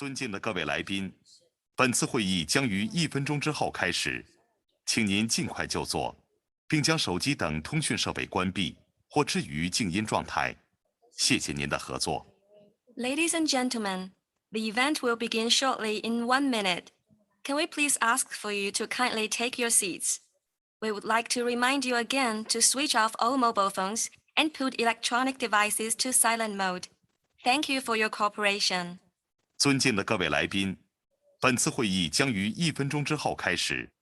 尊敬的各位来宾，本次会议将于1分钟之后开始，请您尽快就座，并将手机等通讯设备关闭或置于静音状态。谢谢您的合作。Ladies and gentlemen, the event will begin shortly in 1 minute. Can we please ask for you to kindly take your seats? We would like to remind you again to switch off all mobile phones and put electronic devices to silent mode. Thank you for your cooperation. 尊敬的各位来宾，本次会议将于1分钟之后开始，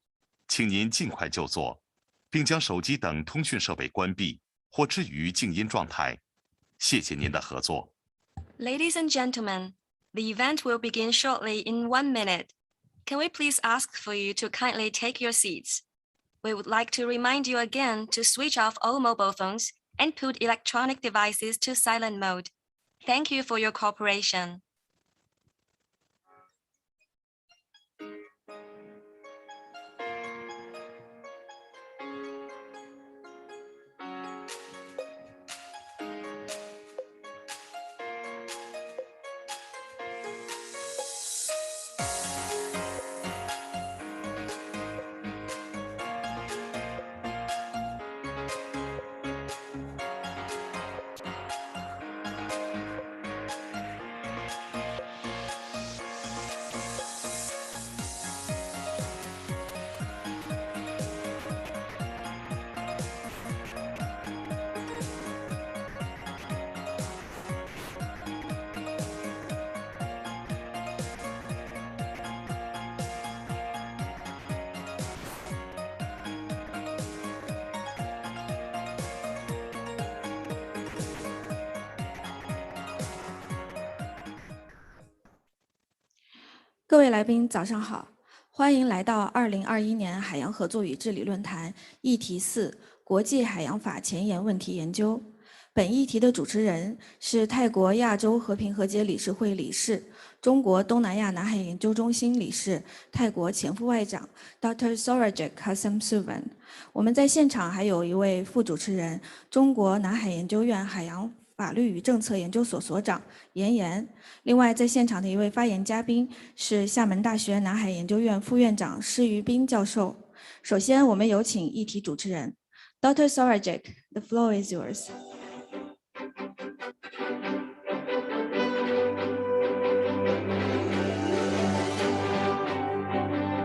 请您尽快就座，并将手机等通讯设备关闭或置于静音状态。谢谢您的合作。Ladies and gentlemen, the event will begin shortly in 1 minute. Can we please ask for you to kindly take your seats? We would like to remind you again to switch off all mobile phones and put electronic devices to silent mode. Thank you for your cooperation. 各位来宾，早上好，欢迎来到2021年海洋合作与治理论坛议题4国际海洋法前沿问题研究。本议题的主持人是泰国亚洲和平和解理事会理事、中国东南亚南海研究中心理事、泰国前副外长 Dr. Surajit Kasamsuvan。我们在现场还有一位副主持人，中国南海研究院海洋法律与政策研究所所长严岩。另外，在现场的一位发言嘉宾是厦门大学南海研究院副院长施于斌教授。首先，我们有请议题主持人 Dr. Surajit, the floor is yours.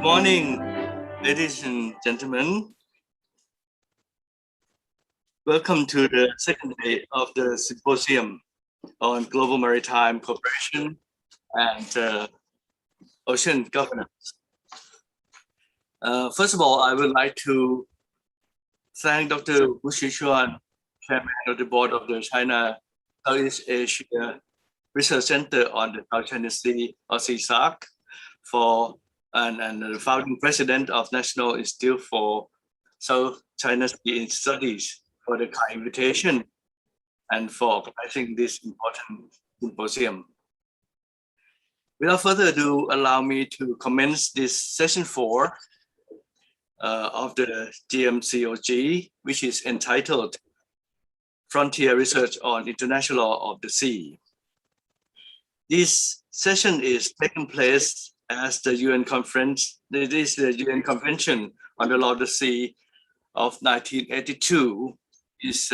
Morning, ladies and gentlemen. Welcome to the second day of the symposium on global maritime cooperation and ocean governance. First of all, I would like to thank Dr. Wu Xishuan, Chairman of the Board of the China Southeast Asia Research Center on the South China Sea, or CSAC, and the founding president of National Institute for South China Sea Studies for the kind invitation and for organizing this important symposium. Without further ado, allow me to commence this session 4 of the GMCOG, which is entitled Frontier Research on International Law of the Sea. This session is taking place as the UN conference. This is the UN Convention on the Law of the Sea of 1982 is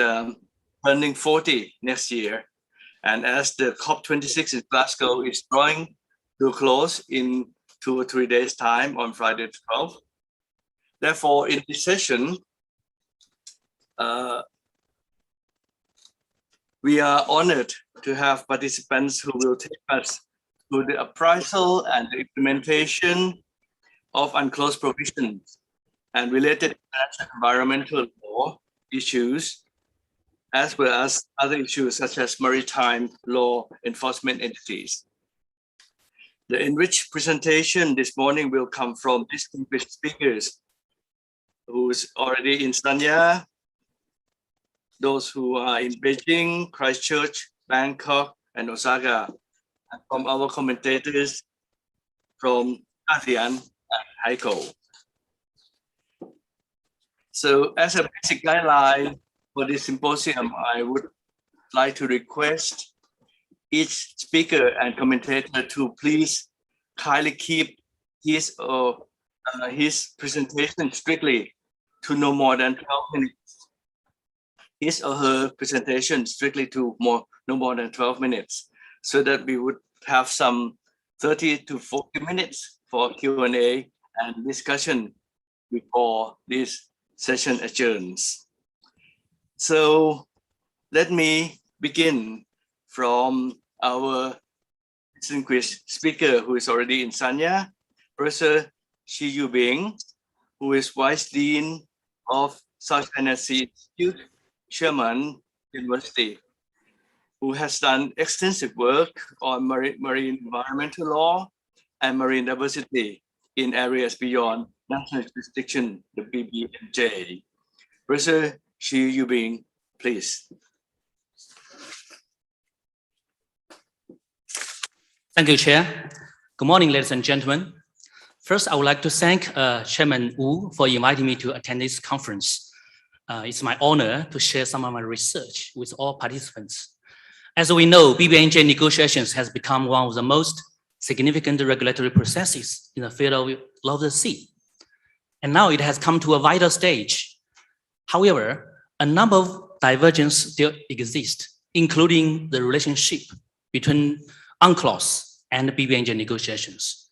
turning 40 next year. And as the COP26 in Glasgow is drawing to a close in 2 or 3 days' time on Friday the 12th. Therefore, in this session, we are honored to have participants who will take us through the appraisal and the implementation of unclosed provisions and related international environmental law issues, as well as other issues such as maritime law enforcement entities. The enriched presentation this morning will come from distinguished speakers who's already in Sanya, those who are in Beijing, Christchurch, Bangkok, and Osaka, and from our commentators from ASEAN and HICO. So as a basic guideline for this symposium, I would like to request each speaker and commentator to please kindly keep his presentation strictly to no more than 12 minutes. His or her presentation strictly to no more than 12 minutes, so that we would have some 30 to 40 minutes for Q&A and discussion before this session adjourns. So let me begin from our distinguished speaker who is already in Sanya, Professor Shi Yubing, who is Vice Dean of South China Sea Institute, Sherman University, who has done extensive work on marine environmental law and marine diversity in areas beyond national jurisdiction, the BBNJ. Professor Shi Yubing, please. Thank you, Chair. Good morning, ladies and gentlemen. First, I would like to thank Chairman Wu for inviting me to attend this conference. It's my honor to share some of my research with all participants. As we know, BBNJ negotiations has become one of the most significant regulatory processes in the field of law of the sea. And now it has come to a vital stage. However, a number of divergences still exist, including the relationship between UNCLOS and BBNJ negotiations.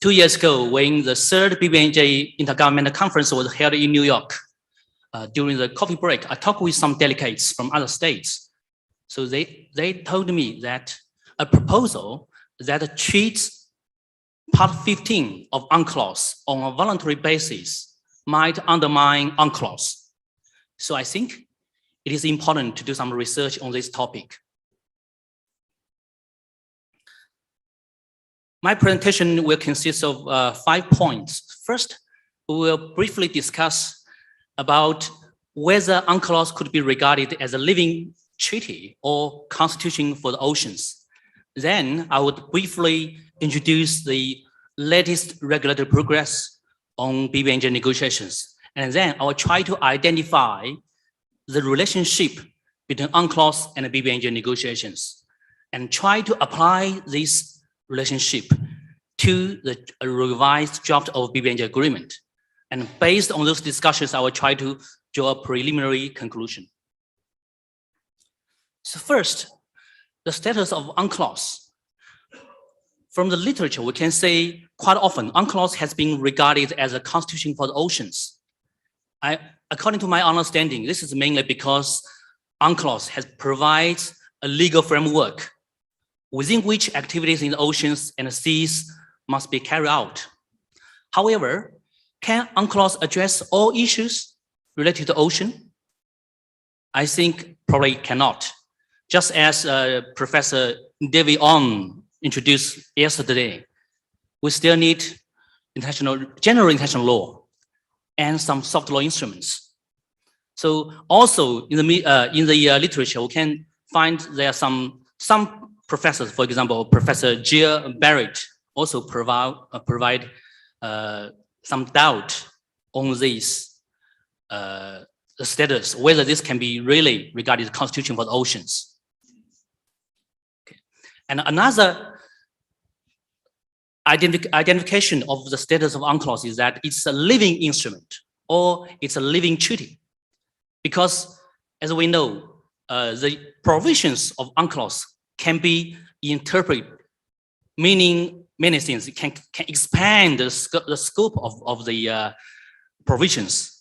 2 years ago, when the third BBNJ Intergovernmental Conference was held in New York, during the coffee break, I talked with some delegates from other states. So they told me that a proposal that treats Part 15 of UNCLOS on a voluntary basis might undermine UNCLOS. So I think it is important to do some research on this topic. My presentation will consist of 5 points. First, we will briefly discuss about whether UNCLOS could be regarded as a living treaty or constitution for the oceans. Then I would briefly introduce the latest regulatory progress on BBNJ negotiations. And then I will try to identify the relationship between UNCLOS and the BBNJ negotiations and try to apply this relationship to the revised draft of BBNJ agreement. And based on those discussions, I will try to draw a preliminary conclusion. So first, the status of UNCLOS. From the literature, we can say quite often UNCLOS has been regarded as a constitution for the oceans. According to my understanding, this is mainly because UNCLOS provides a legal framework within which activities in the oceans and the seas must be carried out. However, can UNCLOS address all issues related to the ocean? I think probably cannot. Just as Professor David Ong introduced yesterday, we still need general international law and some soft law instruments. So also in the literature, we can find there are some professors, for example, Professor Jill Barrett also provide some doubt on this the status, whether this can be really regarded as constitution for the oceans. Okay. And another identification of the status of UNCLOS is that it's a living instrument or it's a living treaty. Because as we know, the provisions of UNCLOS can be interpreted, meaning many things. It can expand the scope of the provisions.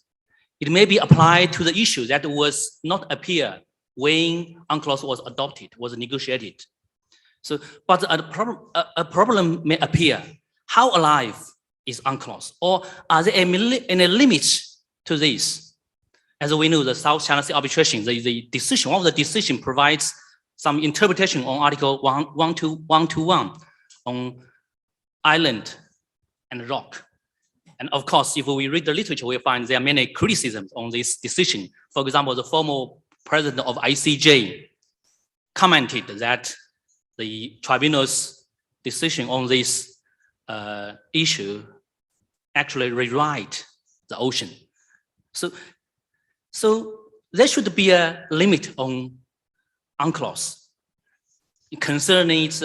It may be applied to the issue that was not appear when UNCLOS was adopted, was negotiated. So, but a problem may appear. How alive is UNCLOS? Or are there any limits to this? As we know, the South China Sea arbitration, the decision, one of the decision provides some interpretation on Article 121 on island and rock. And of course, if we read the literature, we find there are many criticisms on this decision. For example, the former president of ICJ commented that the tribunal's decision on this issue actually rewrite the ocean. So there should be a limit on UNCLOS concerning its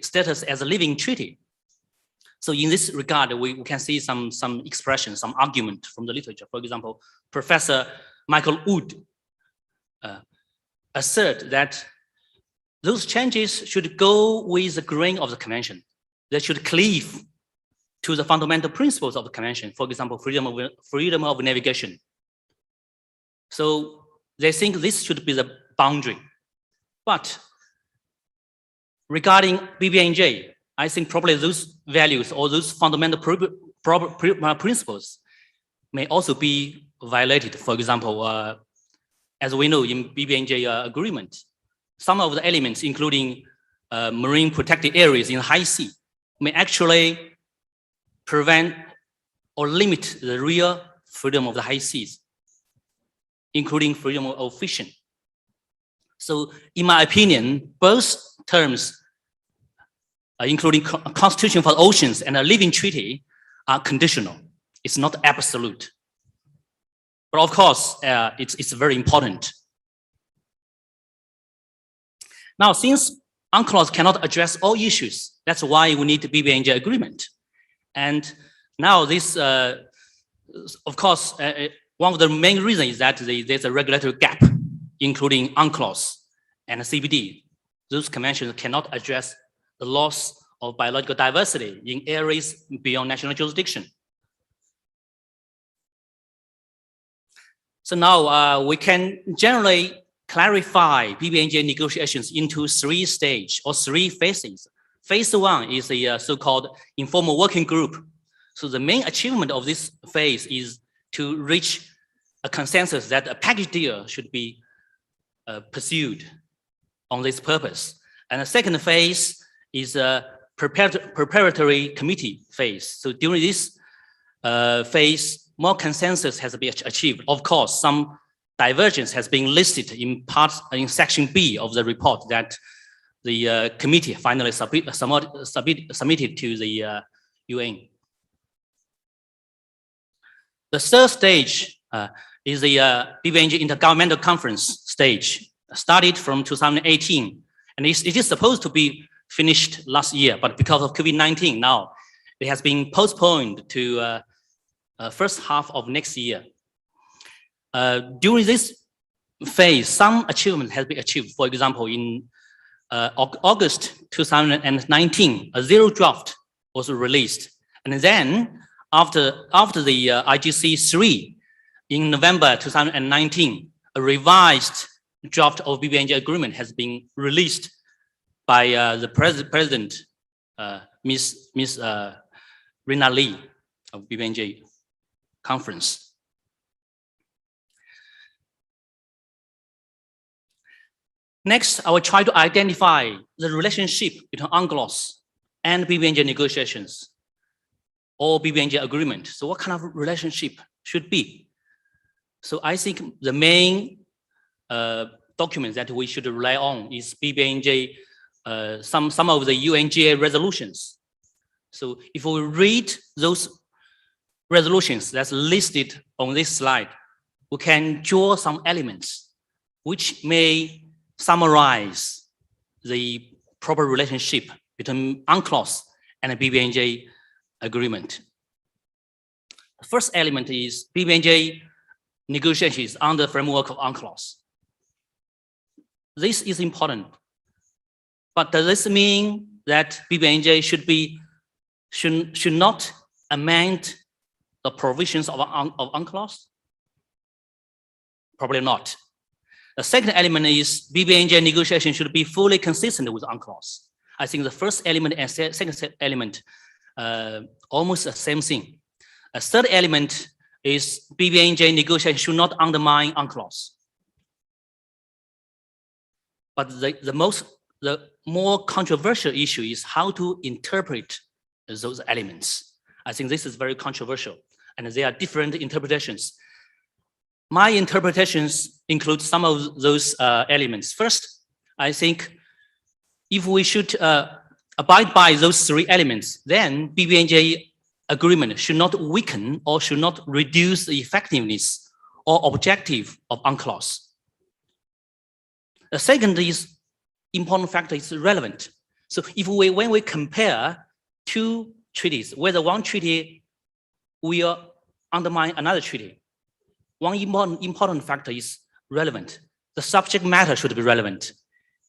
status as a living treaty. So in this regard, we can see some expression, some argument from the literature. For example, Professor Michael Wood assert that those changes should go with the grain of the convention. They should cleave to the fundamental principles of the convention. For example, freedom of navigation. So they think this should be the boundary. But regarding BBNJ, I think probably those values or those fundamental principles may also be violated. For example, as we know in BBNJ agreement, some of the elements, including marine protected areas in high sea, may actually prevent or limit the real freedom of the high seas, including freedom of fishing. So in my opinion, both terms, including Constitution for the Oceans and a living treaty, are conditional. It's not absolute. But of course, it's very important. Now, since UNCLOS cannot address all issues, that's why we need the BBNJ agreement. And now this, of course, one of the main reasons is that there's a regulatory gap, including UNCLOS and CBD. Those conventions cannot address the loss of biological diversity in areas beyond national jurisdiction. So now we can generally clarify BBNJ negotiations into 3 stages or 3 phases. Phase 1 is a so-called informal working group. So the main achievement of this phase is to reach a consensus that a package deal should be pursued on this purpose. And the second phase is a preparatory committee phase. So during this phase, more consensus has been achieved. Of course, some divergence has been listed in section B of the report that the committee finally submitted to the UN. The third stage is the BBNJ Intergovernmental Conference stage, started from 2018, and it is supposed to be finished last year, but because of COVID-19 now, it has been postponed to first half of next year. During this phase, some achievement has been achieved. For example, in August 2019, a 0 draft was released. And then after the IGC 3, in November 2019, a revised draft of BBNJ agreement has been released by the president, Ms. Rina Lee of BBNJ conference. Next, I will try to identify the relationship between UNCLOS and BBNJ negotiations or BBNJ agreement. So what kind of relationship should be? So I think the main document that we should rely on is BBNJ, some of the UNGA resolutions. So if we read those resolutions that's listed on this slide, we can draw some elements which may summarize the proper relationship between UNCLOS and a BBNJ agreement. The first element is BBNJ negotiations under the framework of UNCLOS. This is important, but does this mean that BBNJ should not amend the provisions of UNCLOS? Probably not. The second element is BBNJ negotiation should be fully consistent with UNCLOS. I think the first element and second element almost the same thing. A third element is BBNJ negotiation should not undermine UNCLOS. But the more controversial issue is how to interpret those elements. I think this is very controversial, and there are different interpretations. My interpretations include some of those elements. First, I think if we should abide by those 3 elements, then BBNJ agreement should not weaken or should not reduce the effectiveness or objective of UNCLOS. The second important factor is relevant. So when we compare 2 treaties, whether one treaty will undermine another treaty, one important factor is relevant. The subject matter should be relevant.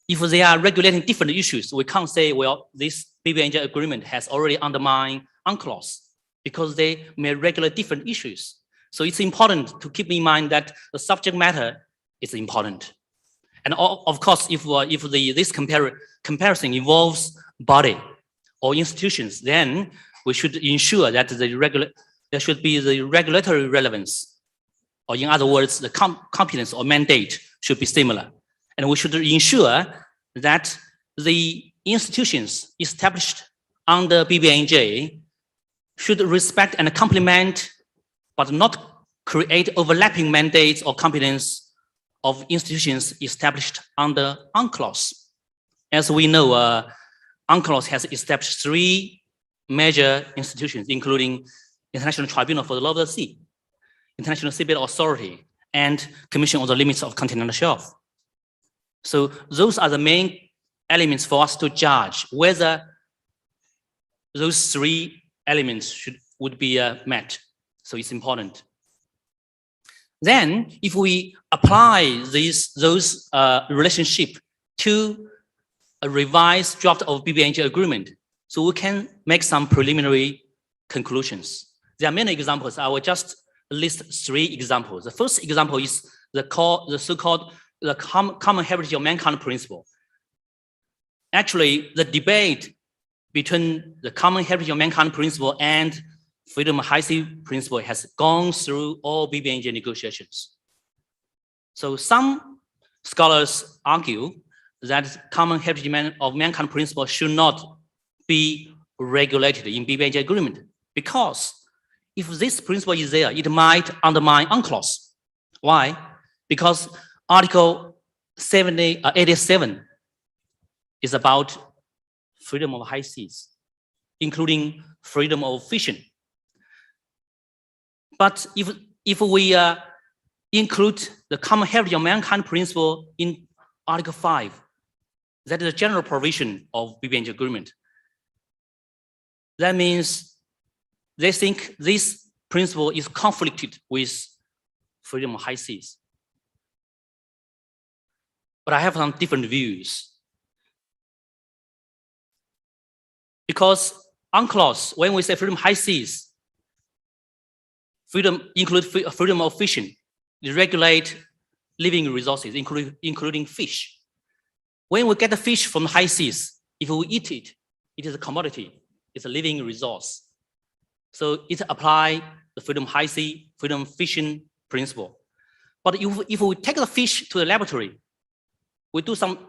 If they are regulating different issues, we can't say, well, this BBNJ agreement has already undermined UNCLOS because they may regulate different issues. So it's important to keep in mind that the subject matter is important. And of course, if this comparison involves body or institutions, then we should ensure that there should be the regulatory relevance, or in other words, the competence or mandate should be similar. And we should ensure that the institutions established under BBNJ should respect and complement, but not create overlapping mandates or competence of institutions established under UNCLOS. As we know, UNCLOS has established 3 major institutions, including International Tribunal for the Law of the Sea, International Seabed Authority, and Commission on the Limits of Continental Shelf. So those are the main elements for us to judge whether those 3 elements would be met. So it's important. Then, if we apply those relationship to a revised draft of BBNJ agreement, so we can make some preliminary conclusions. There are many examples. I will just list 3 examples. The first example is the so-called common heritage of mankind principle. Actually, the debate between the common heritage of mankind principle and freedom of high sea principle has gone through all BBNJ negotiations. So some scholars argue that common heritage of mankind principle should not be regulated in BBNJ agreement, because if this principle is there, it might undermine UNCLOS. Why? Because Article 87 is about freedom of high seas, including freedom of fishing. But if we include the common heritage of mankind principle in Article 5, that is a general provision of BBNJ agreement, that means they think this principle is conflicted with freedom of high seas. But I have some different views. Because UNCLOS, when we say freedom of high seas, freedom includes freedom of fishing. They regulate living resources, including fish. When we get the fish from the high seas, if we eat it, it is a commodity. It's a living resource. So it applies the freedom of high sea, freedom of fishing principle. But if we take the fish to the laboratory, we do some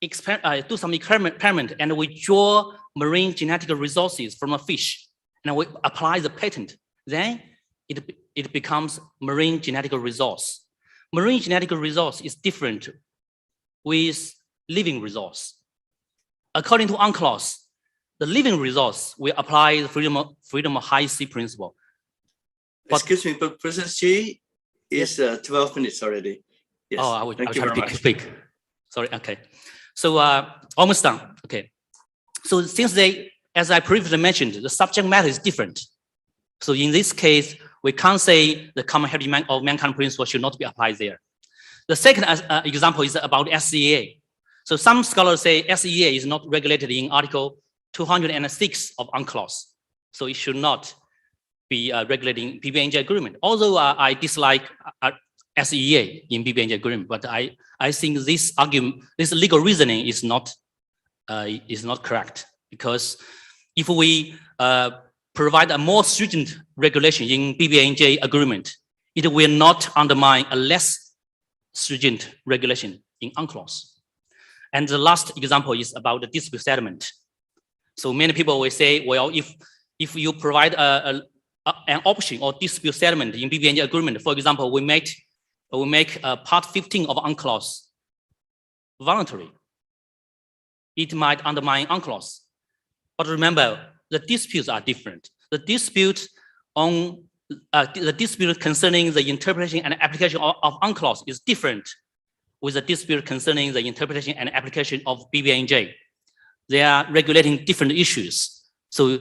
experiment and we draw marine genetic resources from a fish, and we apply the patent, then it becomes marine genetic resource. Marine genetic resource is different with living resource. According to UNCLOS, the living resource will apply the freedom of high sea principle. But, excuse me, but Professor Chi is 12 minutes already. Yes. Oh, I will Thank you try very to much. speak. Sorry, okay. So almost done, okay. So since as I previously mentioned, the subject matter is different. So in this case, we can't say the common heritage of mankind principle should not be applied there. The second example is about SEA. So some scholars say SEA is not regulated in Article 206 of UNCLOS. So it should not be regulating BBNJ agreement. Although I dislike SEA in BBNJ agreement, but I think this argument, this legal reasoning is not correct, because if we provide a more stringent regulation in BBNJ agreement, it will not undermine a less stringent regulation in UNCLOS. And the last example is about the dispute settlement. So many people will say, well, if you provide an option or dispute settlement in BBNJ agreement, for example, we make Part 15 of UNCLOS voluntary, it might undermine UNCLOS. But remember, the disputes are different. The dispute concerning the interpretation and application of UNCLOS is different with the dispute concerning the interpretation and application of BBNJ. They are regulating different issues. So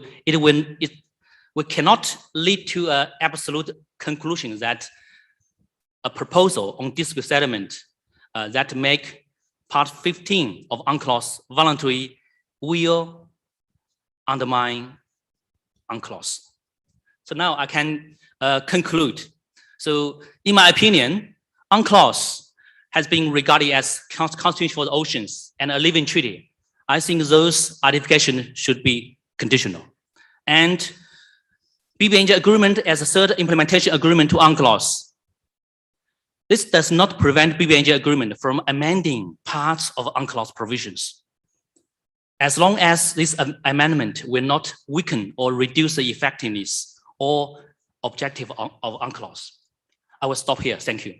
we cannot lead to an absolute conclusion that a proposal on dispute settlement that make Part 15 of UNCLOS voluntary will undermine UNCLOS. So now I can conclude. So in my opinion, UNCLOS has been regarded as constitution for the oceans and a living treaty. I think those ratification should be conditional. And BBNJ agreement as a third implementation agreement to UNCLOS. This does not prevent BBNJ agreement from amending parts of UNCLOS provisions. As long as this amendment will not weaken or reduce the effectiveness or objective of UNCLOS. I will stop here. Thank you.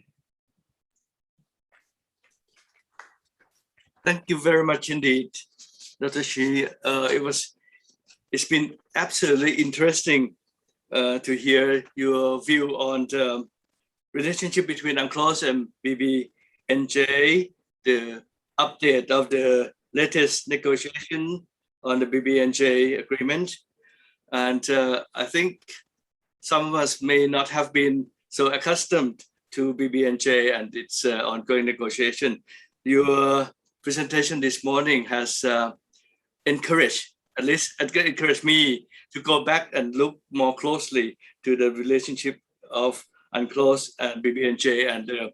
Thank you very much indeed, Dr. Shi. It's been absolutely interesting to hear your view on the relationship between UNCLOS and BBNJ, the update of the latest negotiation on the BBNJ agreement. And I think some of us may not have been so accustomed to BBNJ and its ongoing negotiation. Your presentation this morning has encouraged me to go back and look more closely to the relationship of UNCLOS and BBNJ and the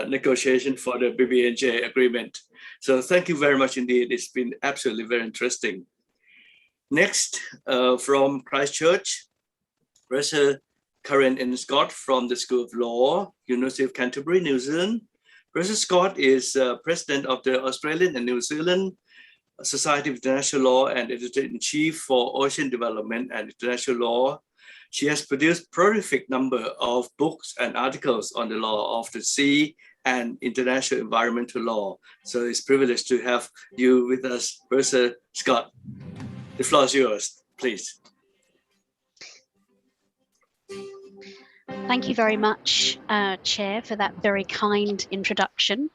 negotiation for the BBNJ agreement. So thank you very much indeed. It's been absolutely very interesting. Next, from Christchurch, Professor Karen N. Scott from the School of Law, University of Canterbury, New Zealand. Professor Scott is president of the Australian and New Zealand Society of International Law and editor-in-chief for Ocean Development and International Law. She has produced a prolific number of books and articles on the law of the sea and international environmental law. So it's a privilege to have you with us, Professor Scott. The floor is yours, please. Thank you very much, Chair, for that very kind introduction.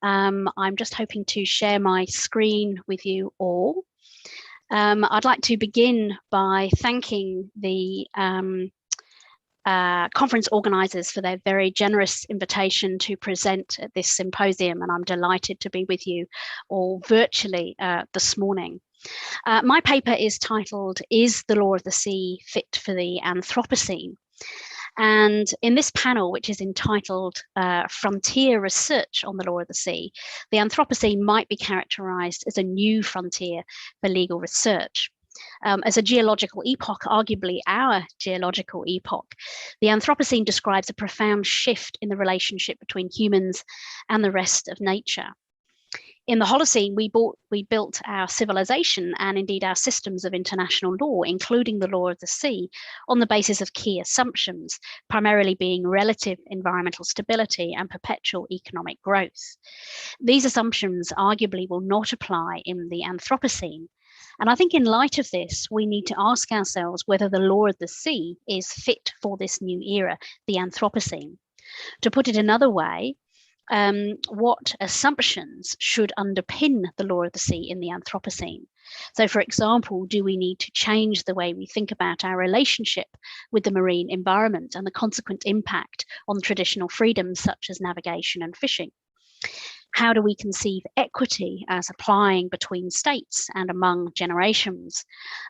I'm just hoping to share my screen with you all. I'd like to begin by thanking the conference organisers for their very generous invitation to present at this symposium, and I'm delighted to be with you all virtually this morning. My paper is titled, "Is the Law of the Sea Fit for the Anthropocene?" And in this panel, which is entitled Frontier Research on the Law of the Sea, the Anthropocene might be characterized as a new frontier for legal research. As a geological epoch, arguably our geological epoch, the Anthropocene describes a profound shift in the relationship between humans and the rest of nature. In the Holocene, we built our civilization and indeed our systems of international law, including the law of the sea, on the basis of key assumptions, primarily being relative environmental stability and perpetual economic growth. These assumptions arguably will not apply in the Anthropocene. And I think in light of this, we need to ask ourselves whether the law of the sea is fit for this new era, the Anthropocene. To put it another way, what assumptions should underpin the law of the sea in the Anthropocene? So, for example, do we need to change the way we think about our relationship with the marine environment and the consequent impact on traditional freedoms such as navigation and fishing? How do we conceive equity as applying between states and among generations?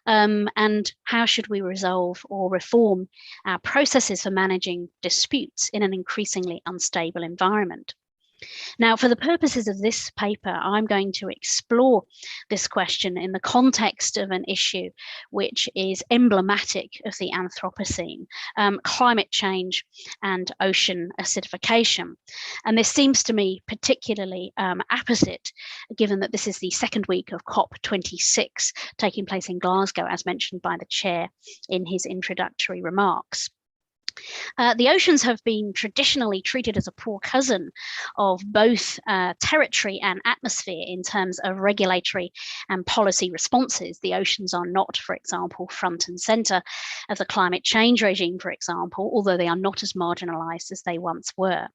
And how should we resolve or reform our processes for managing disputes in an increasingly unstable environment? Now, for the purposes of this paper, I'm going to explore this question in the context of an issue which is emblematic of the Anthropocene, climate change and ocean acidification. And this seems to me particularly apposite, given that this is the second week of COP26 taking place in Glasgow, as mentioned by the chair in his introductory remarks. The oceans have been traditionally treated as a poor cousin of both territory and atmosphere in terms of regulatory and policy responses. The oceans are not, for example, front and centre of the climate change regime, for example, although they are not as marginalised as they once were.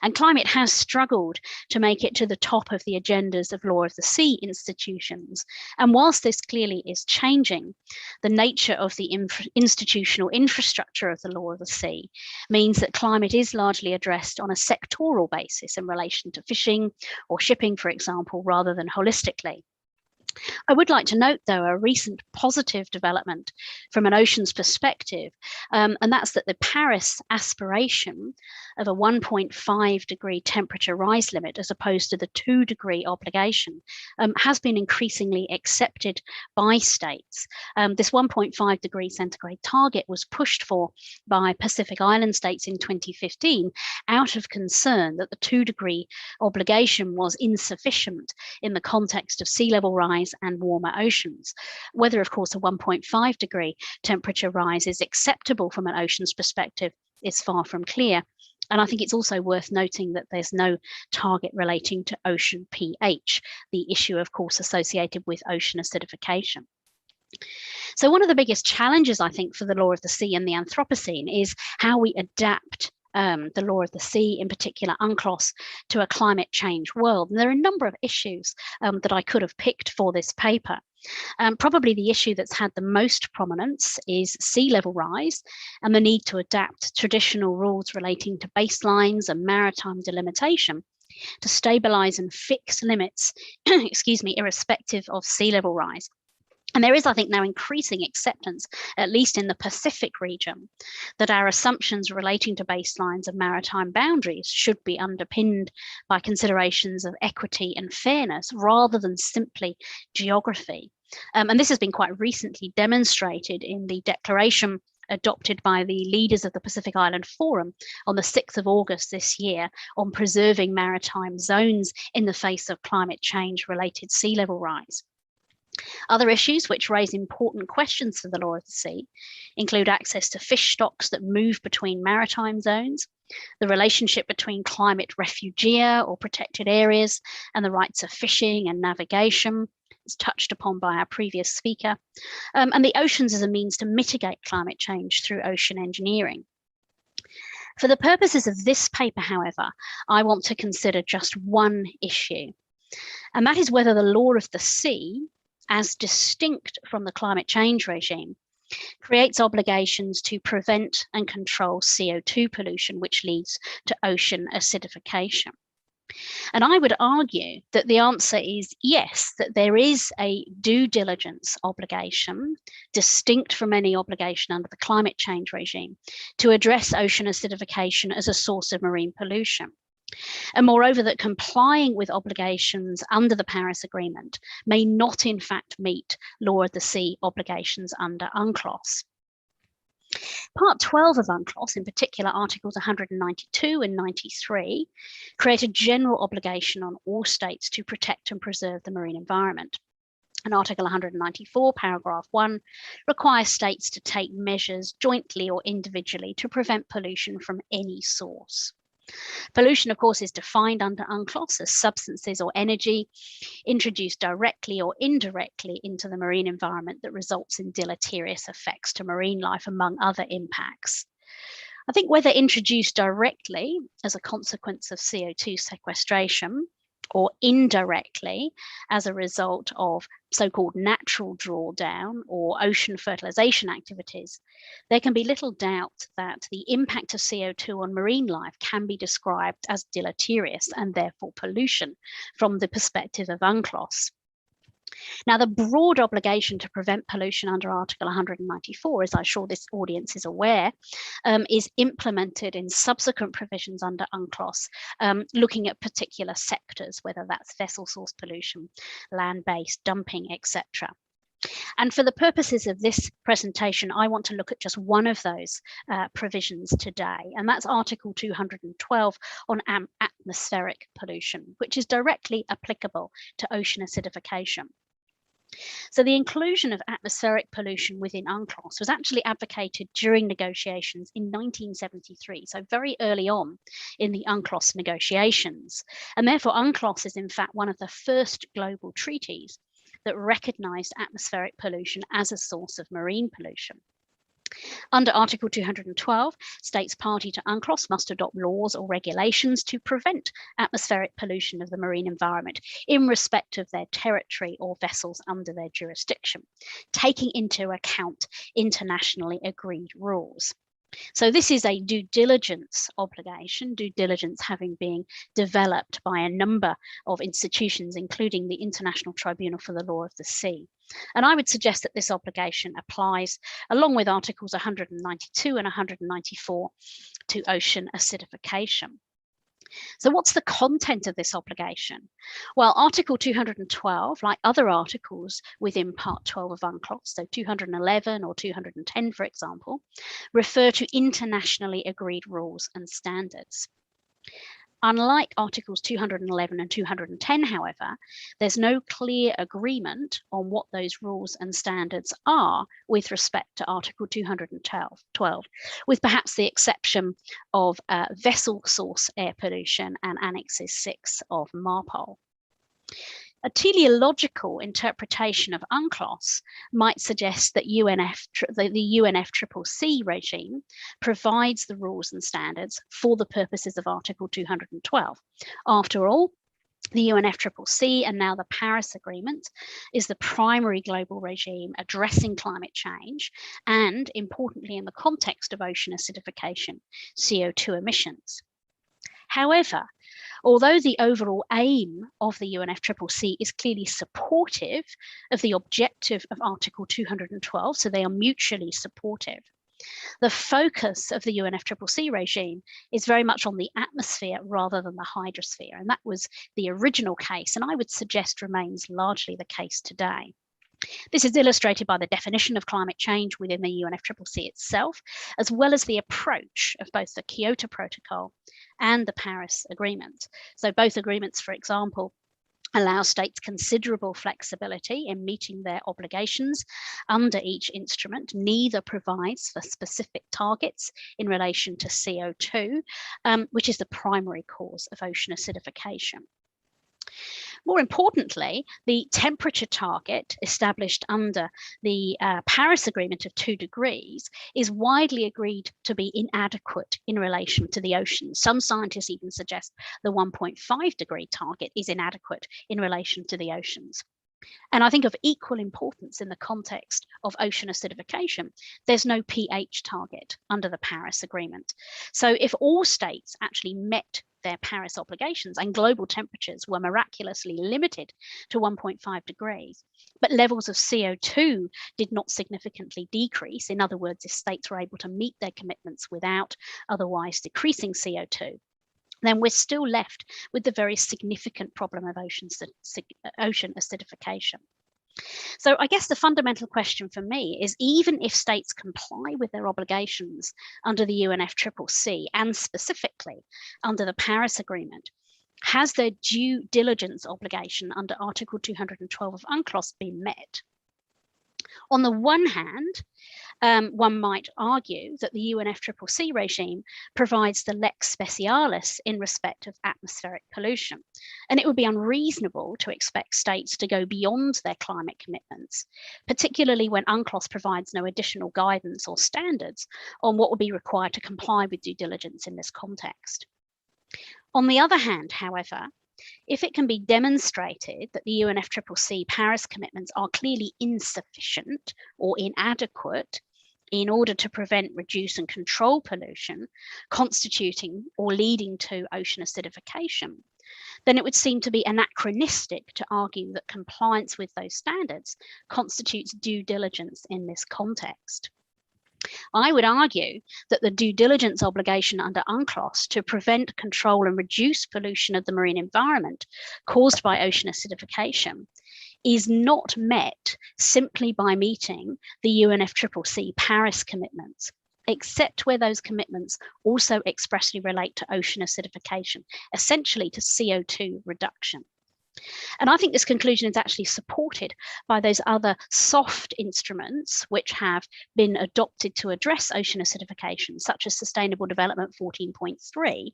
And climate has struggled to make it to the top of the agendas of Law of the Sea institutions. And whilst this clearly is changing, the nature of the institutional infrastructure of the Law of the Sea means that climate is largely addressed on a sectoral basis in relation to fishing or shipping, for example, rather than holistically. I would like to note, though, a recent positive development from an oceans perspective, and that's that the Paris aspiration of a 1.5 degree temperature rise limit, as opposed to the 2 degree obligation, has been increasingly accepted by states. This 1.5 degree centigrade target was pushed for by Pacific Island states in 2015 out of concern that the 2 degree obligation was insufficient in the context of sea level rise and warmer oceans. Whether, of course, a 1.5 degree temperature rise is acceptable from an oceans perspective is far from clear. And I think it's also worth noting that there's no target relating to ocean pH, the issue, of course, associated with ocean acidification. So one of the biggest challenges, I think, for the Law of the Sea and the Anthropocene is how we adapt the Law of the Sea, in particular UNCLOS, to a climate change world. And there are a number of issues that I could have picked for this paper. Probably the issue that's had the most prominence is sea level rise and the need to adapt traditional rules relating to baselines and maritime delimitation to stabilise and fix limits, excuse me, irrespective of sea level rise. And there is, I think, now increasing acceptance, at least in the Pacific region, that our assumptions relating to baselines and maritime boundaries should be underpinned by considerations of equity and fairness rather than simply geography. And this has been quite recently demonstrated in the declaration adopted by the leaders of the Pacific Island Forum on the 6th of August this year on preserving maritime zones in the face of climate change related sea level rise. Other issues which raise important questions for the Law of the Sea include access to fish stocks that move between maritime zones, the relationship between climate refugia or protected areas and the rights of fishing and navigation, as touched upon by our previous speaker, and the oceans as a means to mitigate climate change through ocean engineering. For the purposes of this paper, however, I want to consider just one issue, and that is whether the Law of the Sea, as distinct from the climate change regime, creates obligations to prevent and control CO2 pollution, which leads to ocean acidification. And I would argue that the answer is yes, that there is a due diligence obligation, distinct from any obligation under the climate change regime, to address ocean acidification as a source of marine pollution. And moreover, that complying with obligations under the Paris Agreement may not in fact meet Law of the Sea obligations under UNCLOS. Part 12 of UNCLOS, in particular Articles 192 and 93, create a general obligation on all states to protect and preserve the marine environment. And Article 194, paragraph 1, requires states to take measures jointly or individually to prevent pollution from any source. Pollution, of course, is defined under UNCLOS as substances or energy introduced directly or indirectly into the marine environment that results in deleterious effects to marine life, among other impacts. I think whether introduced directly as a consequence of CO2 sequestration or indirectly as a result of so-called natural drawdown or ocean fertilization activities, there can be little doubt that the impact of CO2 on marine life can be described as deleterious and therefore pollution from the perspective of UNCLOS. Now, the broad obligation to prevent pollution under Article 194, as I'm sure this audience is aware, is implemented in subsequent provisions under UNCLOS, looking at particular sectors, whether that's vessel source pollution, land-based dumping, etc. And for the purposes of this presentation, I want to look at just one of those provisions today, and that's Article 212 on atmospheric pollution, which is directly applicable to ocean acidification. So the inclusion of atmospheric pollution within UNCLOS was actually advocated during negotiations in 1973, so very early on in the UNCLOS negotiations. And therefore, UNCLOS is in fact one of the first global treaties that recognized atmospheric pollution as a source of marine pollution. Under Article 212, states party to UNCLOS must adopt laws or regulations to prevent atmospheric pollution of the marine environment in respect of their territory or vessels under their jurisdiction, taking into account internationally agreed rules. So this is a due diligence obligation, due diligence having been developed by a number of institutions, including the International Tribunal for the Law of the Sea. And I would suggest that this obligation applies, along with Articles 192 and 194, to ocean acidification. So what's the content of this obligation? Well, Article 212, like other articles within Part 12 of UNCLOS, so 211 or 210, for example, refer to internationally agreed rules and standards. Unlike Articles 211 and 210, however, there's no clear agreement on what those rules and standards are with respect to Article 212, with perhaps the exception of vessel source air pollution and Annexes 6 of MARPOL. A teleological interpretation of UNCLOS might suggest that the UNFCCC regime provides the rules and standards for the purposes of Article 212. After all, the UNFCCC and now the Paris Agreement is the primary global regime addressing climate change and, importantly, in the context of ocean acidification, CO2 emissions. However, although the overall aim of the UNFCCC is clearly supportive of the objective of Article 212, so they are mutually supportive, the focus of the UNFCCC regime is very much on the atmosphere rather than the hydrosphere. And that was the original case, and I would suggest remains largely the case today. This is illustrated by the definition of climate change within the UNFCCC itself, as well as the approach of both the Kyoto Protocol and the Paris Agreement. So both agreements, for example, allow states considerable flexibility in meeting their obligations under each instrument. Neither provides for specific targets in relation to CO2, which is the primary cause of ocean acidification. More importantly, the temperature target established under the Paris Agreement of 2 degrees is widely agreed to be inadequate in relation to the ocean. Some scientists even suggest the 1.5 degree target is inadequate in relation to the oceans. And I think of equal importance in the context of ocean acidification, there's no pH target under the Paris Agreement. So if all states actually met their Paris obligations and global temperatures were miraculously limited to 1.5 degrees, but levels of CO2 did not significantly decrease, in other words, if states were able to meet their commitments without otherwise decreasing CO2, then we're still left with the very significant problem of ocean acidification. So I guess the fundamental question for me is, even if states comply with their obligations under the UNFCCC and specifically under the Paris Agreement, has their due diligence obligation under Article 212 of UNCLOS been met? On the one hand, one might argue that the UNFCCC regime provides the lex specialis in respect of atmospheric pollution, and it would be unreasonable to expect states to go beyond their climate commitments, particularly when UNCLOS provides no additional guidance or standards on what would be required to comply with due diligence in this context. On the other hand, however, if it can be demonstrated that the UNFCCC Paris commitments are clearly insufficient or inadequate in order to prevent, reduce and control pollution constituting or leading to ocean acidification, then it would seem to be anachronistic to argue that compliance with those standards constitutes due diligence in this context. I would argue that the due diligence obligation under UNCLOS to prevent, control and reduce pollution of the marine environment caused by ocean acidification is not met simply by meeting the UNFCCC Paris commitments, except where those commitments also expressly relate to ocean acidification, essentially to CO2 reduction. And I think this conclusion is actually supported by those other soft instruments which have been adopted to address ocean acidification, such as Sustainable Development 14.3,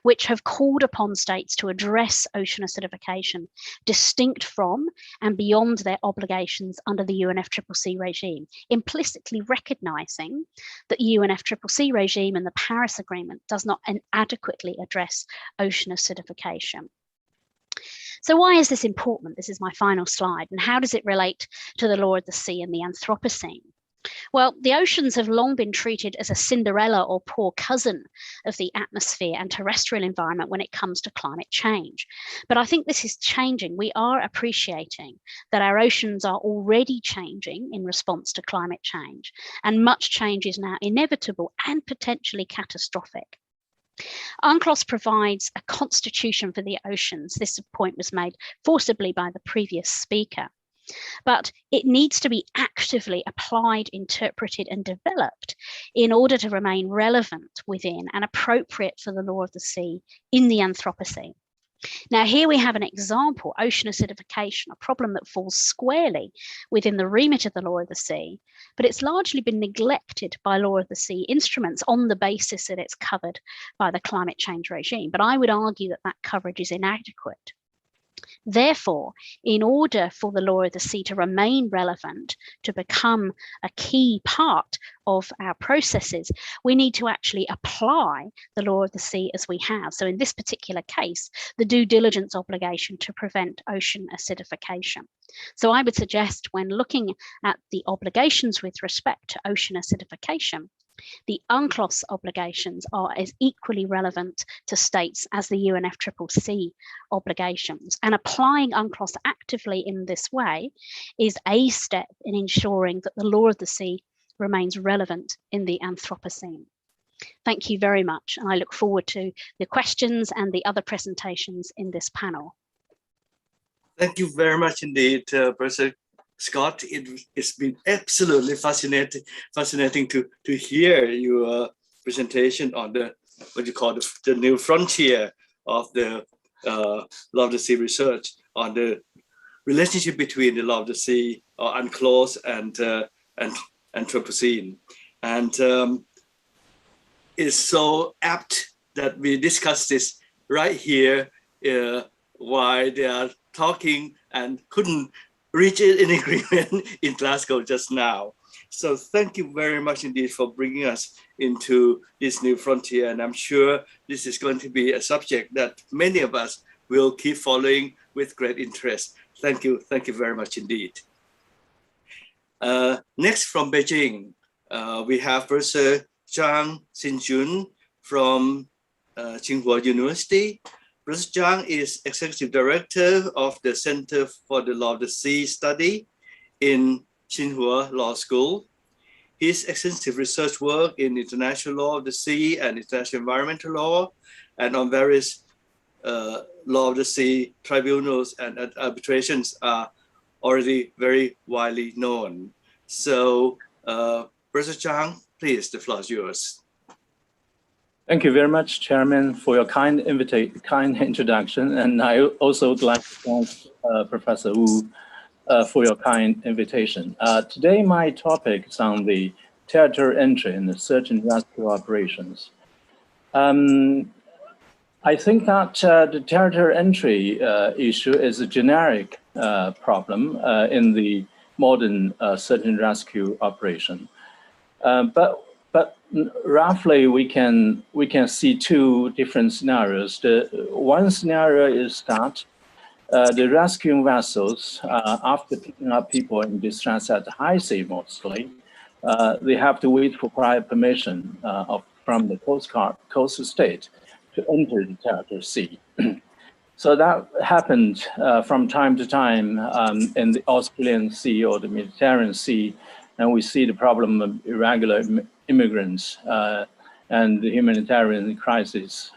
which have called upon states to address ocean acidification distinct from and beyond their obligations under the UNFCCC regime, implicitly recognizing that the UNFCCC regime and the Paris Agreement does not adequately address ocean acidification. So why is this important? This is my final slide. And how does it relate to the law of the sea and the Anthropocene? Well, the oceans have long been treated as a Cinderella or poor cousin of the atmosphere and terrestrial environment when it comes to climate change. But I think this is changing. We are appreciating that our oceans are already changing in response to climate change, and much change is now inevitable and potentially catastrophic. UNCLOS provides a constitution for the oceans. This point was made forcibly by the previous speaker. But it needs to be actively applied, interpreted, and developed in order to remain relevant within and appropriate for the law of the sea in the Anthropocene. Now, here we have an example, ocean acidification, a problem that falls squarely within the remit of the law of the sea, but it's largely been neglected by law of the sea instruments on the basis that it's covered by the climate change regime. But I would argue that that coverage is inadequate. Therefore, in order for the law of the sea to remain relevant, to become a key part of our processes, we need to actually apply the law of the sea as we have. So in this particular case, the due diligence obligation to prevent ocean acidification. So I would suggest when looking at the obligations with respect to ocean acidification, the UNCLOS obligations are as equally relevant to states as the UNFCCC obligations. And applying UNCLOS actively in this way is a step in ensuring that the law of the sea remains relevant in the Anthropocene. Thank you very much, and I look forward to the questions and the other presentations in this panel. Thank you very much indeed, Professor Scott. It's been absolutely fascinating to hear your presentation on the what you call the new frontier of the law of the sea research on the relationship between the law of the sea or UNCLOS and Anthropocene, and it's so apt that we discuss this right here while they are talking and couldn't reach an agreement in Glasgow just now. So thank you very much indeed for bringing us into this new frontier. And I'm sure this is going to be a subject that many of us will keep following with great interest. Thank you very much indeed. Next from Beijing, we have Professor Zhang Xinjun from Tsinghua University. Professor Zhang is Executive Director of the Center for the Law of the Sea Study in Tsinghua Law School. His extensive research work in international law of the sea and international environmental law, and on various law of the sea tribunals and arbitrations are already very widely known. So, Professor Zhang, please, the floor is yours. Thank you very much, Chairman, for your kind introduction. And I also would like to thank Professor Wu for your kind invitation. Today, my topic is on the territorial entry in the search and rescue operations. I think that the territorial entry issue is a generic problem in the modern search and rescue operation. But roughly, we can see two different scenarios. The one scenario is that the rescuing vessels, after picking up people in distress at high sea mostly, they have to wait for prior permission from the coastal state to enter the territorial sea. So that happened from time to time in the Australian Sea or the Mediterranean Sea, and we see the problem of irregular immigrants and the humanitarian crisis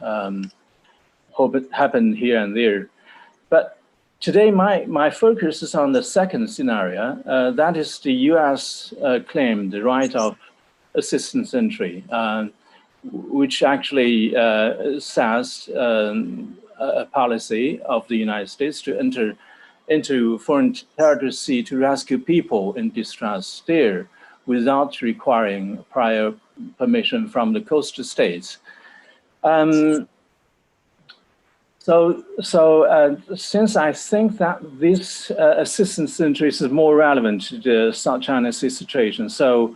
happen here and there. But today, my focus is on the second scenario. That is the US claim, the right of assistance entry, which actually says a policy of the United States to enter into foreign territory sea to rescue people in distress there without requiring prior permission from the coastal states. Since I think that this assistance interest is more relevant to the South China Sea situation, so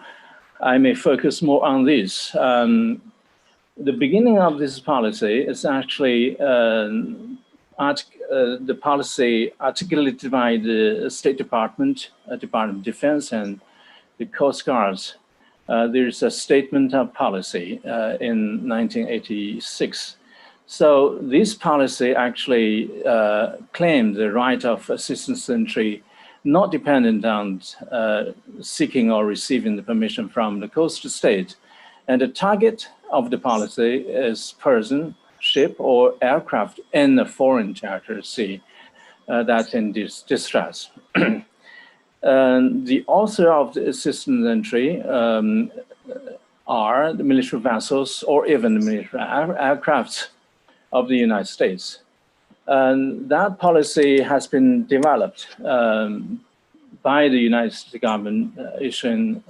I may focus more on this. The beginning of this policy is actually the policy articulated by the State Department, Department of Defense, and the Coast Guards. There's a statement of policy in 1986. So this policy actually claimed the right of assistance entry not dependent on seeking or receiving the permission from the coastal state. And the target of the policy is person, ship, or aircraft in the foreign territory sea that's in distress. The author of the assistance entry are the military vessels or even the military aircraft of the United States. And that policy has been developed by the United States government issuing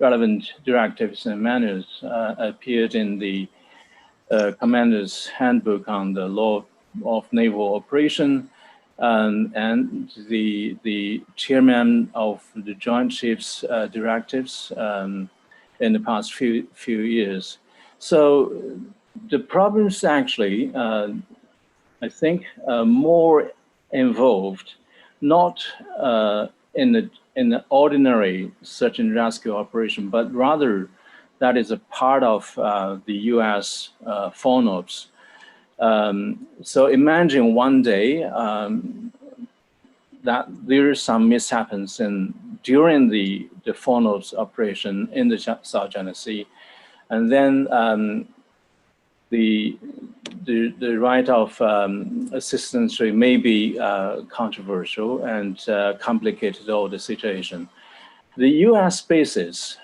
relevant directives and manuals appeared in the Commander's Handbook on the Law of Naval Operation, and the chairman of the Joint Chiefs directives in the past few years. So the problems actually, I think, more involved, not in the ordinary search and rescue operation, but rather that is a part of the U.S. FONOPS. So imagine one day that there are some mishaps during the FONOPS operation in the South China Sea, and then the right of assistance may be controversial and complicated all the situation. The U.S. bases,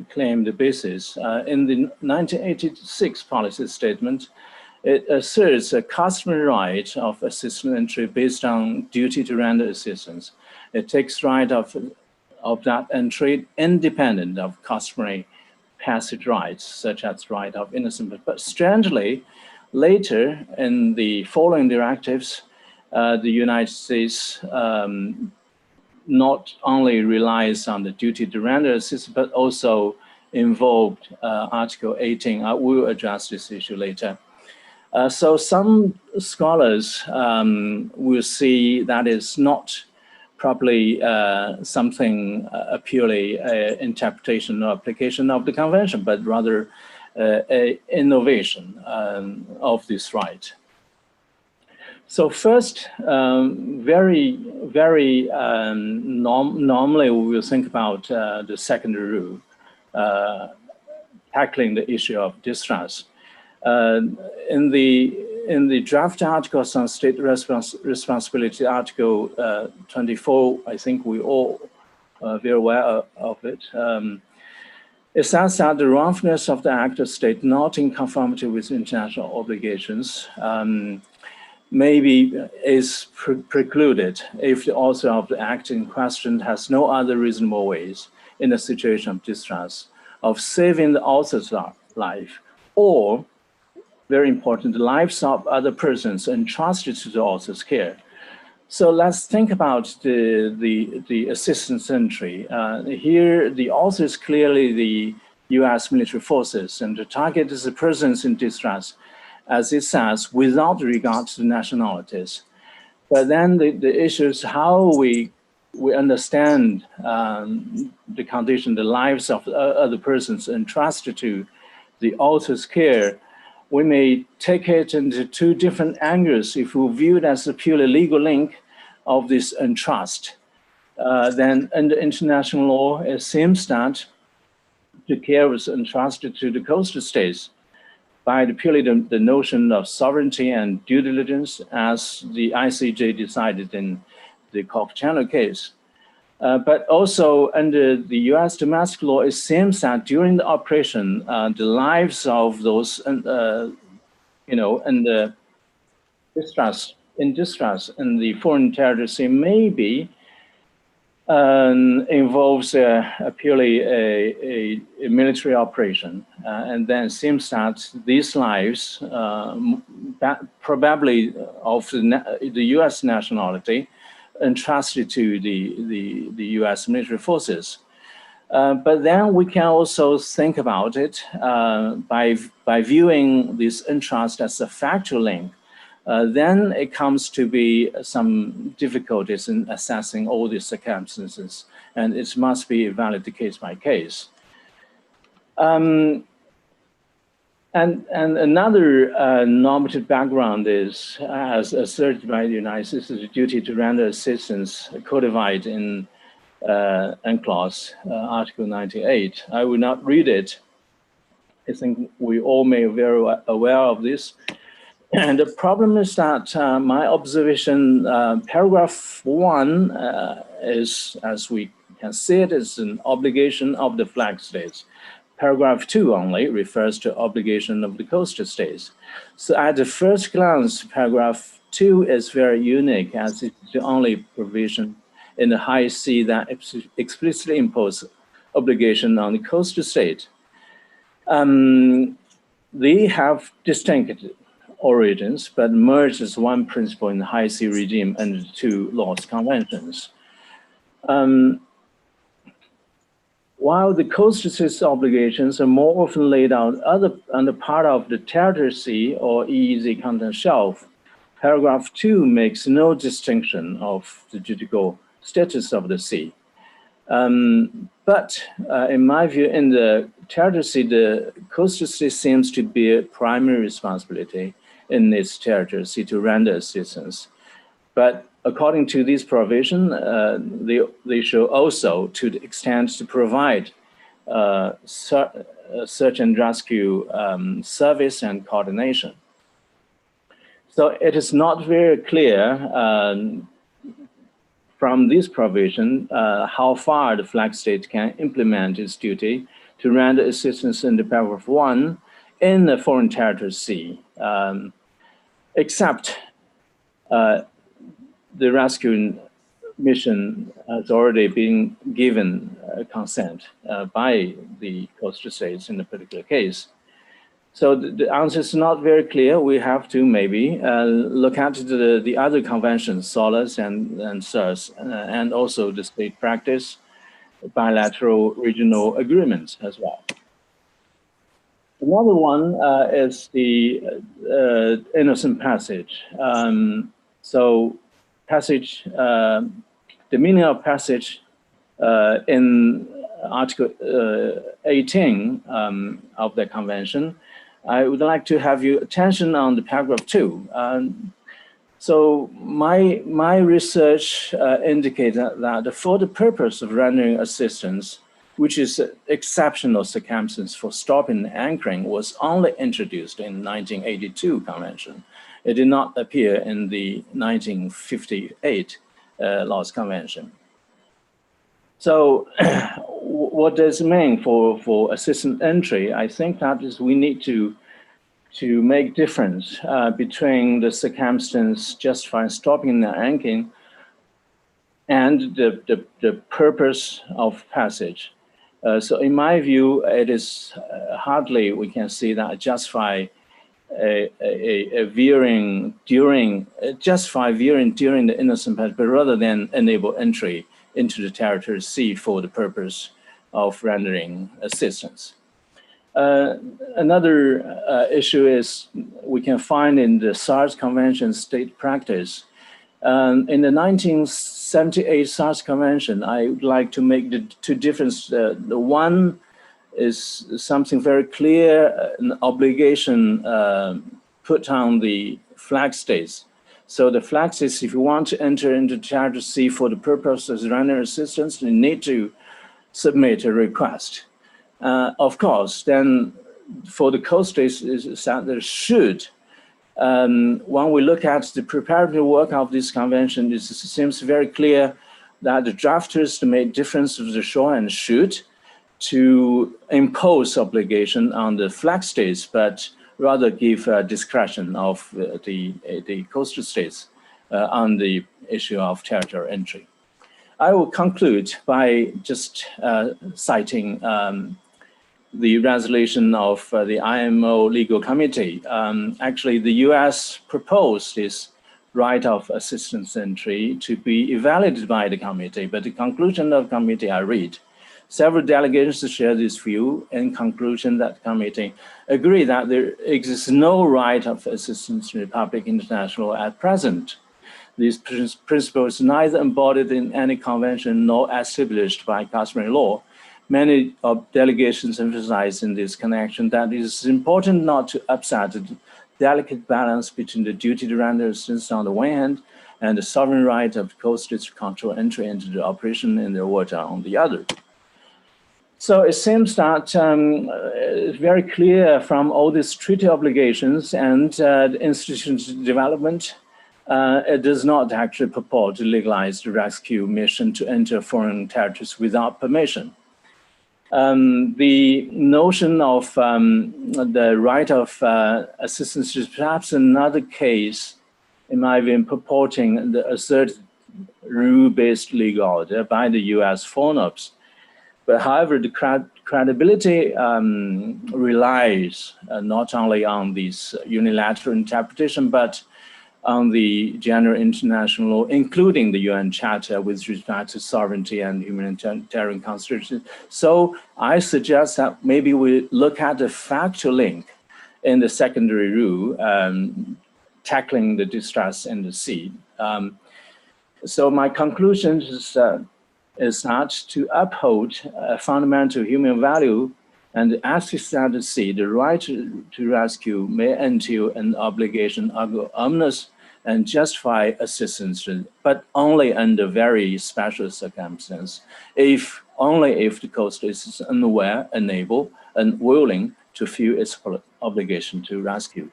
claimed the basis, in the 1986 policy statement, it asserts a customary right of assistance entry based on duty to render assistance. It takes right of that entry independent of customary passage rights, such as right of innocence. But strangely, later in the following directives, the United States not only relies on the duty to render assistance, but also involved Article 18. I will address this issue later. So some scholars will see that is not probably something purely interpretation or application of the convention, but rather an innovation of this right. So first, normally we will think about the secondary rule, tackling the issue of distress. In the draft articles on state responsibility, Article 24, I think we all are very aware of it. It says that the wrongfulness of the act of state not in conformity with international obligations is precluded if the author of the act in question has no other reasonable ways in a situation of distress of saving the author's life, or, very important, the lives of other persons entrusted to the author's care. So let's think about the assistance entry. Here, the author is clearly the US military forces, and the target is the persons in distress, as it says, without regard to nationalities. But then the issue is how we understand the condition, the lives of other persons entrusted to the author's care. We may take it into two different angles. If we view it as a purely legal link of this entrust, then under international law, it seems that the care was entrusted to the coastal states by purely the notion of sovereignty and due diligence, as the ICJ decided in the Cook Channel case. But also under the US domestic law, it seems that during the operation, the lives of those, distress in the foreign territory sea maybe involves purely a military operation, and then it seems that these lives, probably of the U.S. nationality, entrusted to the U.S. military forces. But then we can also think about it by viewing this entrust as a factual link. Then it comes to be some difficulties in assessing all these circumstances, and it must be evaluated case by case. And another normative background is, as asserted by the United States, the duty to render assistance codified in UNCLOS, Article 98. I will not read it. I think we all may be very aware of this. And the problem is that my observation, paragraph 1 is, as we can see it, is an obligation of the flag states. Paragraph 2 only refers to obligation of the coastal states. So at the first glance, paragraph 2 is very unique, as it's the only provision in the high sea that explicitly imposes obligation on the coastal state. They have distinct origins, but merged as one principle in the high sea regime under the two laws conventions. While the coastal states obligations are more often laid out on the part of the territory sea or EEZ content shelf, paragraph 2 makes no distinction of the juridical status of the sea. But in my view, in the territory sea, the coastal state seems to be a primary responsibility in its territory sea to render assistance. But according to this provision, they should also, to the extent to provide search and rescue service and coordination. So it is not very clear from this provision how far the flag state can implement its duty to render assistance in the paragraph 1 in the foreign territory sea, except the rescue mission has already been given consent by the coastal states in a particular case. So the answer is not very clear. We have to maybe look at the other conventions, SOLAS and SURS, and also the state practice, bilateral regional agreements as well. Another one is the innocent passage. So passage, the meaning of passage in Article 18 of the convention, I would like to have your attention on the paragraph 2. So my research indicates that for the purpose of rendering assistance, which is exceptional circumstance for stopping and anchoring, was only introduced in 1982 convention. It did not appear in the 1958 Laws Convention. So what does it mean for assistant entry? I think that is we need to make difference between the circumstance justifying stopping and anchoring and the purpose of passage. So in my view, it is hardly we can see that justify a veering during the innocent passage, but rather than enable entry into the territory sea for the purpose of rendering assistance. Another issue is we can find in the SARS Convention state practice. In the 1978 SARS Convention, I would like to make the two differences. The one is something very clear, an obligation put on the flag states. So the flag states, if you want to enter into territory sea for the purpose of rendering assistance, you need to submit a request. Of course, then for the coast states, there should. When we look at the preparatory work of this convention, it seems very clear that the drafters made difference of the shore and should to impose obligation on the flag states, but rather give discretion of the coastal states on the issue of territorial entry. I will conclude by just citing the resolution of the IMO Legal Committee. Actually, the US proposed this right of assistance entry to be evaluated by the committee, but the conclusion of the committee I read. Several delegations share this view. In conclusion, that committee agree that there exists no right of assistance to the public international at present. These principles neither embodied in any convention nor established by customary law. Many of delegations emphasize in this connection that it is important not to upset the delicate balance between the duty to render assistance on the one hand and the sovereign right of coast states to control entry into the operation in their water on the other. So it seems that it's very clear from all these treaty obligations and the institutions development, it does not actually purport to legalize the rescue mission to enter foreign territories without permission. The notion of the right of assistance is perhaps another case, in my view, purporting the asserted rule-based legal order by the US FONOPS. But however, the credibility relies not only on this unilateral interpretation, but on the general international law, including the UN Charter with respect to sovereignty and humanitarian considerations. So I suggest that maybe we look at the factual link in the secondary rule, tackling the distress in the sea. So my conclusion is not to uphold a fundamental human value and access to the sea, the right to rescue may entail an obligation of omnibus and justify assistance, but only under very special circumstances, only if the coast is unaware, unable, and willing to fulfill its obligation to rescue.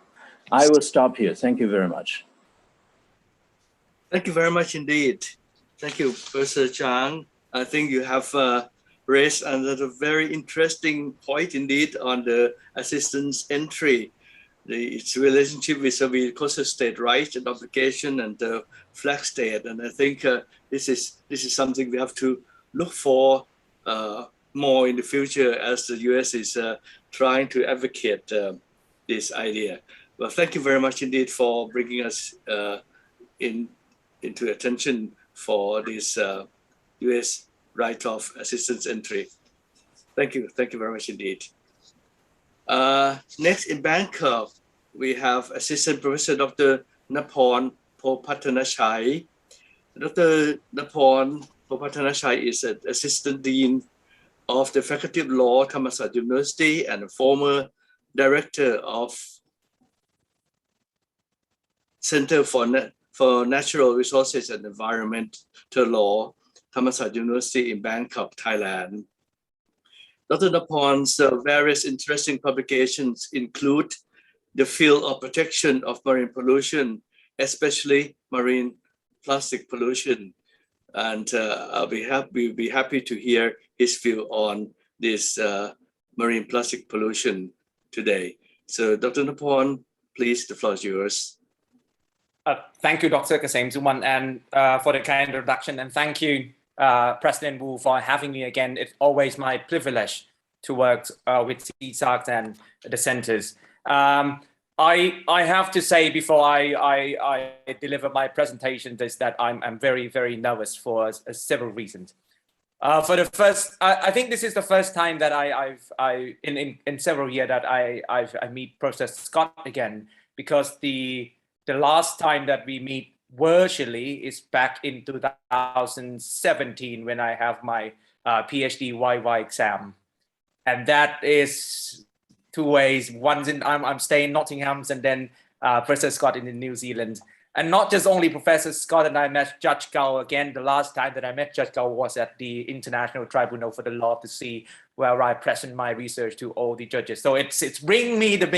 I will stop here. Thank you very much. Thank you very much indeed. Thank you, Professor Chang. I think you have raised another very interesting point indeed on the assistance entry, its relationship with the coastal state rights and obligation and the flag state. And I think this is something we have to look for more in the future as the US is trying to advocate this idea. Well, thank you very much indeed for bringing us into attention for this US right of assistance entry. Thank you very much indeed. Next in Bangkok, we have Assistant Professor Dr. Naporn Popathanachai. Dr. Naporn Popathanachai is an Assistant Dean of the Faculty of Law, Thammasat University, and a former Director of Center for Natural Resources and Environmental Law, Thammasat University in Bangkok, Thailand. Dr. Naporn's various interesting publications include the field of protection of marine pollution, especially marine plastic pollution. And we'll be happy to hear his view on this marine plastic pollution today. So Dr. Naporn, please, the floor is yours. Thank you, Dr. Kasem-Suman, and for the kind introduction, and thank you, President Wu, for having me again. It's always my privilege to work with CSAC and the centers. I have to say before I deliver my presentation is that I'm very, very nervous for several reasons. For the first, I think this is the first time that in several years that I meet Professor Scott again, because the last time that we meet virtually is back in 2017 when I have my PhD YY exam. And that is 2 ways. Once I'm staying in Nottingham, and then Professor Scott in New Zealand. And not just only Professor Scott and I met Judge Gao again. The last time that I met Judge Gao was at the International Tribunal for the Law of the Sea, where I present my research to all the judges. So it's bringing me the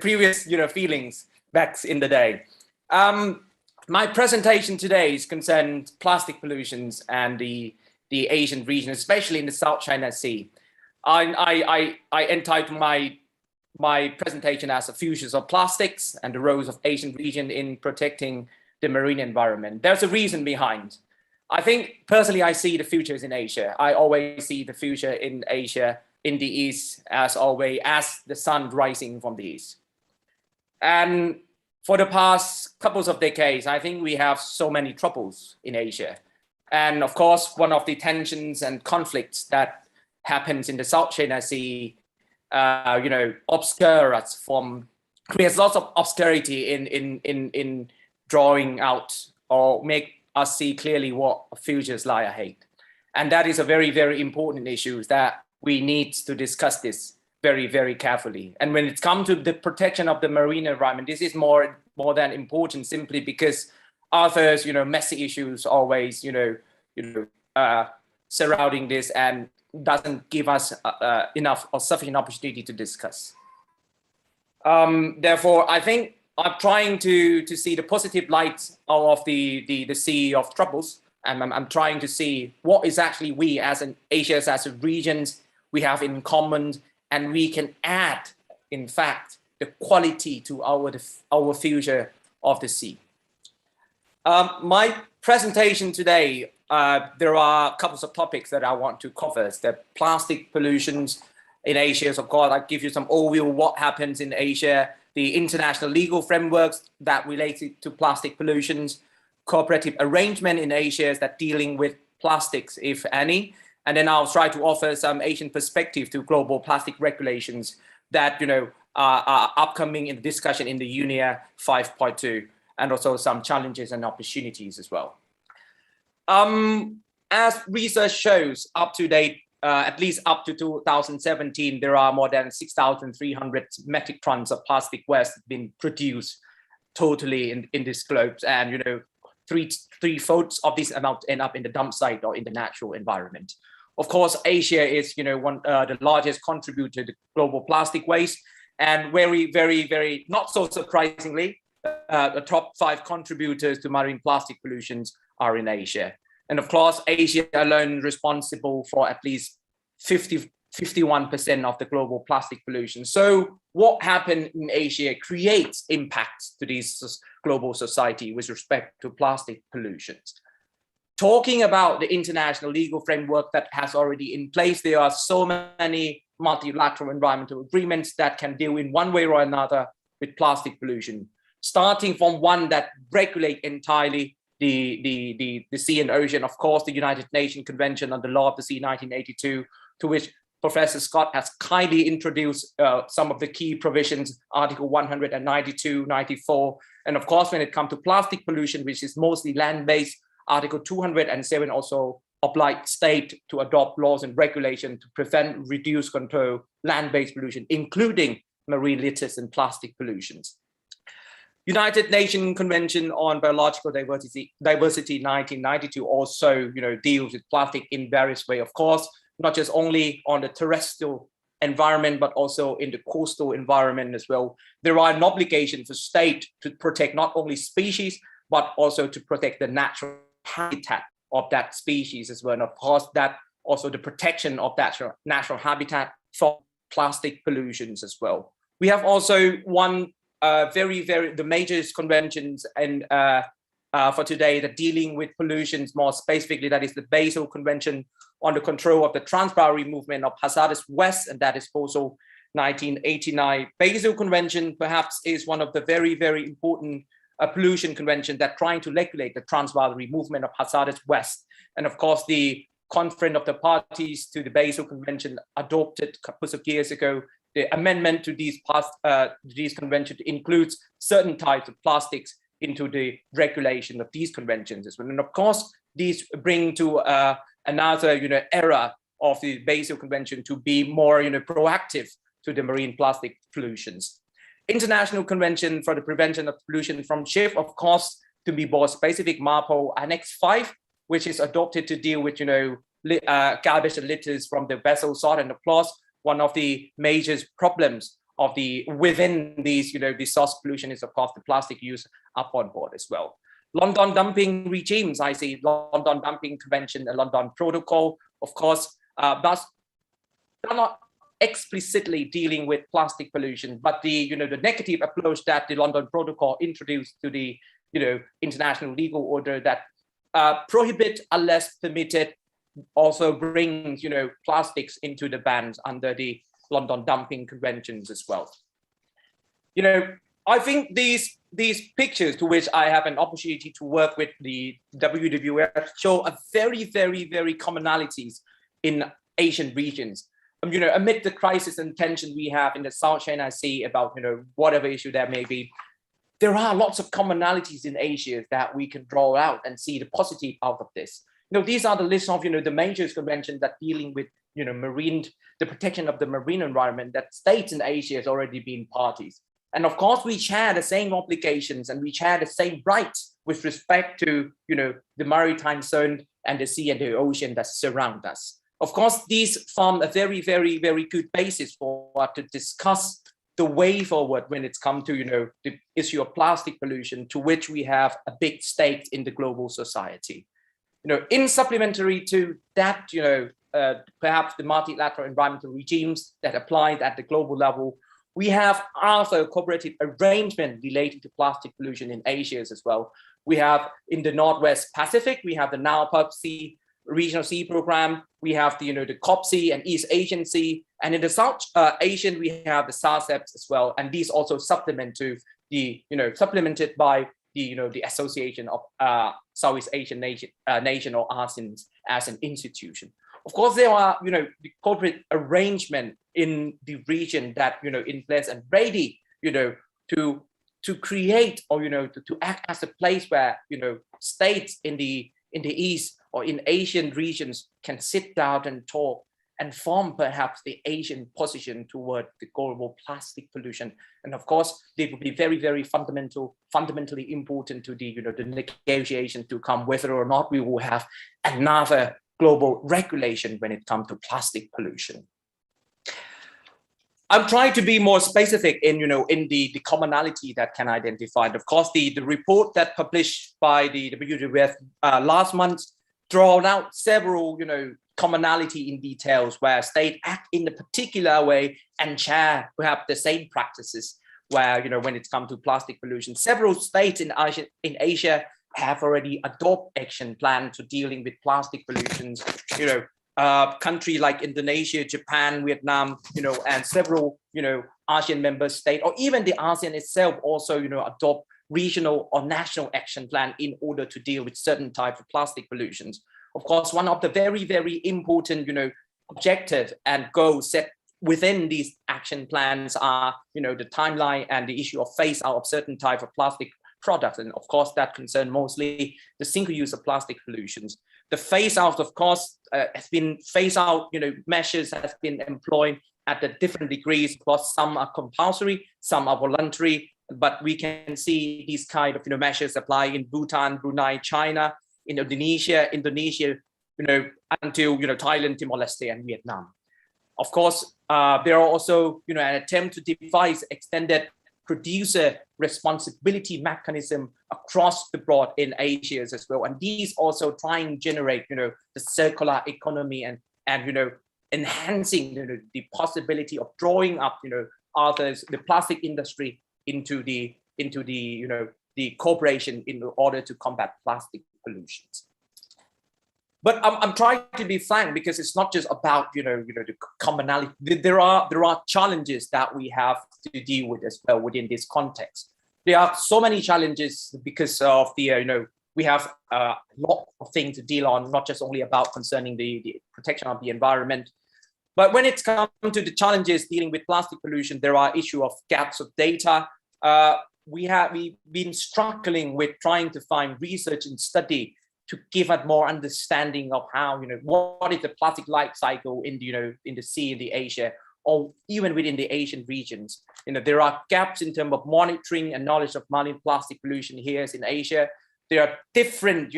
previous feelings back in the day. My presentation today is concerned plastic pollutions and the Asian region, especially in the South China Sea. I entitled my presentation as the futures of plastics and the roles of Asian region in protecting the marine environment. There's a reason behind. I think personally, I see the futures in Asia. I always see the future in Asia, in the East, as always, as the sun rising from the East. And for the past couple of decades, I think we have so many troubles in Asia. And of course, one of the tensions and conflicts that happens in the South China Sea, obscure us from, creates lots of obscurity in drawing out or make us see clearly what futures lie ahead. And that is a very, very important issue that we need to discuss this very, very carefully. And when it comes to the protection of the marine environment, this is more than important simply because others, messy issues always, surrounding this and doesn't give us enough or sufficient opportunity to discuss. Therefore, I think I'm trying to see the positive light of the sea of troubles. And I'm trying to see what is actually we as an Asia, as a regions, we have in common, and we can add, in fact, the quality to our future of the sea. My presentation today, there are a couple of topics that I want to cover. The plastic pollutions in Asia. So, of course, I'll give you some overview of what happens in Asia, the international legal frameworks that related to plastic pollutions, cooperative arrangement in Asia that dealing with plastics, if any. And then I'll try to offer some Asian perspective to global plastic regulations that, are upcoming in the discussion in the UNIA 5.2, and also some challenges and opportunities as well. As research shows, up to date, at least up to 2017, there are more than 6,300 metric tons of plastic waste being produced totally in this globe. And, three-fourths of this amount end up in the dump site or in the natural environment. Of course, Asia is, the largest contributor to global plastic waste. And very, very, very, not so surprisingly, the top 5 contributors to marine plastic pollutions are in Asia. And of course, Asia alone responsible for at least 51% of the global plastic pollution. So what happened in Asia creates impacts to this global society with respect to plastic pollutions. Talking about the international legal framework that has already in place, there are so many multilateral environmental agreements that can deal in one way or another with plastic pollution, starting from one that regulate entirely the sea and ocean. Of course, the United Nations Convention on the Law of the Sea 1982, to which Professor Scott has kindly introduced some of the key provisions, Article 192, 94. And of course, when it comes to plastic pollution, which is mostly land-based, Article 207 also oblige state to adopt laws and regulations to prevent, reduce, control land-based pollution, including marine litters and plastic pollutions. United Nations Convention on Biological Diversity 1992 also, deals with plastic in various ways. Of course, not just only on the terrestrial environment, but also in the coastal environment as well. There are an obligation for state to protect not only species, but also to protect the natural habitat of that species as well. And of course, that also the protection of that natural habitat from plastic pollutions as well. We have also one the major conventions and for today that dealing with pollutions more specifically, that is the Basel Convention on the Control of the Transboundary Movement of Hazardous Waste, and that is also 1989. Basel Convention perhaps is one of the very, very important pollution convention that trying to regulate the transboundary movement of hazardous waste. And of course, the Conference of the Parties to the Basel Convention adopted a couple of years ago the amendment to these conventions includes certain types of plastics into the regulation of these conventions as well. And of course, these bring to another era of the Basel Convention to be more proactive to the marine plastic pollutions. International Convention for the Prevention of Pollution from Ship, of course, to be more specific, MARPOL Annex 5, which is adopted to deal with garbage and litters from the vessel side. And of course, one of the major problems of within these the source pollution is of course the plastic use up on board as well. London dumping regimes, I see London Dumping Convention and London Protocol, of course, thus not explicitly dealing with plastic pollution, but the negative approach that the London Protocol introduced to the international legal order that prohibit unless permitted also brings plastics into the bans under the London Dumping Conventions as well. I think these pictures, to which I have an opportunity to work with the WWF, show a very commonalities in Asian regions. Amid the crisis and tension we have in the South China Sea about whatever issue there may be, there are lots of commonalities in Asia that we can draw out and see the positive out of this. These are the list of the major conventions that dealing with the protection of the marine environment that states in Asia has already been parties. And of course, we share the same obligations and we share the same rights with respect to the maritime zone and the sea and the ocean that surround us. Of course, these form a very good basis for us to discuss the way forward when it's come to the issue of plastic pollution, to which we have a big stake in the global society. In supplementary to that, perhaps the multilateral environmental regimes that apply at the global level, we have other cooperative arrangement related to plastic pollution in Asia as well. We have in the Northwest Pacific, we have the NALPUP Sea Regional Sea Program. We have the COPSEA and East Asian Sea, and in the South Asian we have the SARCEPs as well. And these also supplemented by the Association of Southeast Asian Nation or ASEAN as an institution. Of course, there are the corporate arrangement in the region that in place and ready to create or to act as a place where states in the East or in Asian regions can sit down and talk and form perhaps the Asian position toward the global plastic pollution. And of course, they will be very fundamentally important to the the negotiation to come, whether or not we will have another global regulation when it comes to plastic pollution. I'm trying to be more specific in the commonality that can identify. And of course, the report that published by the WWF last month drawn out several commonality in details where states act in a particular way and share perhaps the same practices. Where when it comes to plastic pollution, several states in Asia have already adopted action plan to dealing with plastic pollutions. Country like Indonesia, Japan, Vietnam, and several ASEAN member states, or even the ASEAN itself also adopt regional or national action plan in order to deal with certain types of plastic pollutions. Of course, one of the very important objectives and goals set within these action plans are the timeline and the issue of phase out of certain type of plastic products, and of course that concern mostly the single use of plastic pollutions. The phase out, of course, has been phase out measures has been employed at the different degrees. Of course, some are compulsory, some are voluntary, but we can see these kind of measures apply in Bhutan, Brunei, China, in Indonesia, until Thailand, Timor-Leste, and Vietnam. Of course, there are also an attempt to devise extended producer responsibility mechanism across the board in Asia as well, and these also try and generate the circular economy and enhancing the possibility of drawing up the plastic industry into the cooperation in order to combat plastic pollutions. But I'm trying to be frank, because it's not just about the commonality. There are challenges that we have to deal with as well within this context. There are so many challenges because of we have a lot of things to deal on, not just only about concerning the protection of the environment. But when it comes to the challenges dealing with plastic pollution, there are issues of gaps of data. We've been struggling with trying to find research and study to give us more understanding of how what is the plastic life cycle in the sea in the Asia, or even within the Asian regions. There are gaps in terms of monitoring and knowledge of marine plastic pollution here in Asia. There are different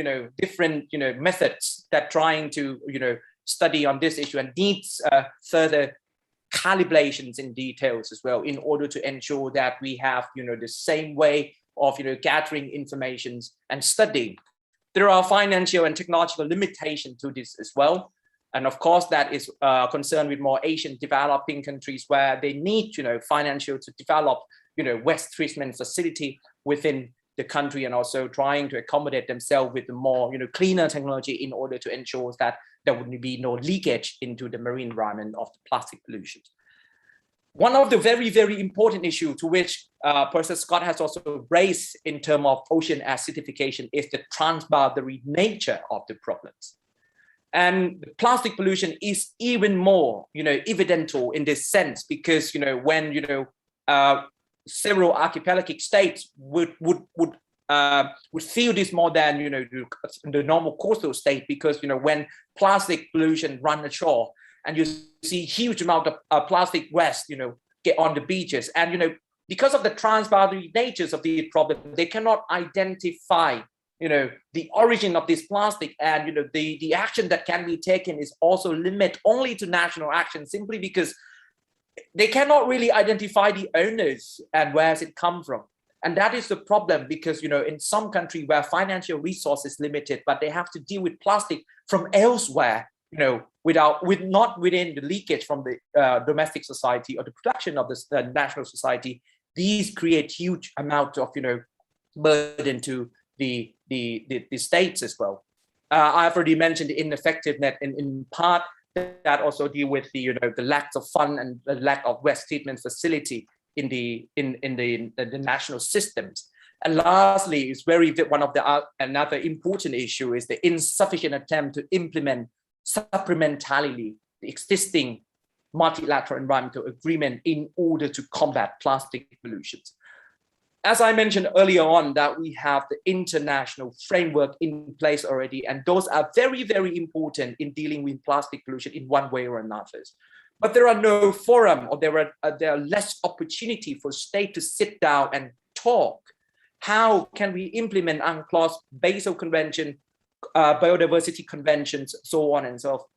methods that trying to study on this issue, and needs further calibrations in details as well in order to ensure that we have the same way of gathering information and studying. There are financial and technological limitations to this as well. And of course, that is concerned with more Asian developing countries where they need, financial to develop, waste treatment facility within the country, and also trying to accommodate themselves with the more, cleaner technology in order to ensure that there would be no leakage into the marine environment of the plastic pollution. One of the very, very important issues to which Professor Scott has also raised in terms of ocean acidification is the transboundary nature of the problems. And plastic pollution is even more, evidential in this sense, because, when, several archipelagic states would feel this more than, the normal coastal state, because, when plastic pollution run ashore and you see huge amount of plastic waste, get on the beaches, and, because of the transboundary natures of the problem, they cannot identify the origin of this plastic, and the action that can be taken is also limited only to national action, simply because they cannot really identify the owners and where it come from. And that is the problem, because in some country where financial resources limited, but they have to deal with plastic from elsewhere, not within the leakage from the domestic society or the production of the national society. These create huge amount of burden to the states as well. I've already mentioned the ineffectiveness in part that also deal with the lack of fund and the lack of waste treatment facility in the national systems. And lastly, it's one of the another important issue is the insufficient attempt to implement supplementarily the existing multilateral environmental agreement in order to combat plastic pollution. As I mentioned earlier on, that we have the international framework in place already, and those are very, very important in dealing with plastic pollution in one way or another. But there are no forum, or there are less opportunity for states to sit down and talk. How can we implement UNCLOS, Basel Convention, biodiversity conventions, so on and so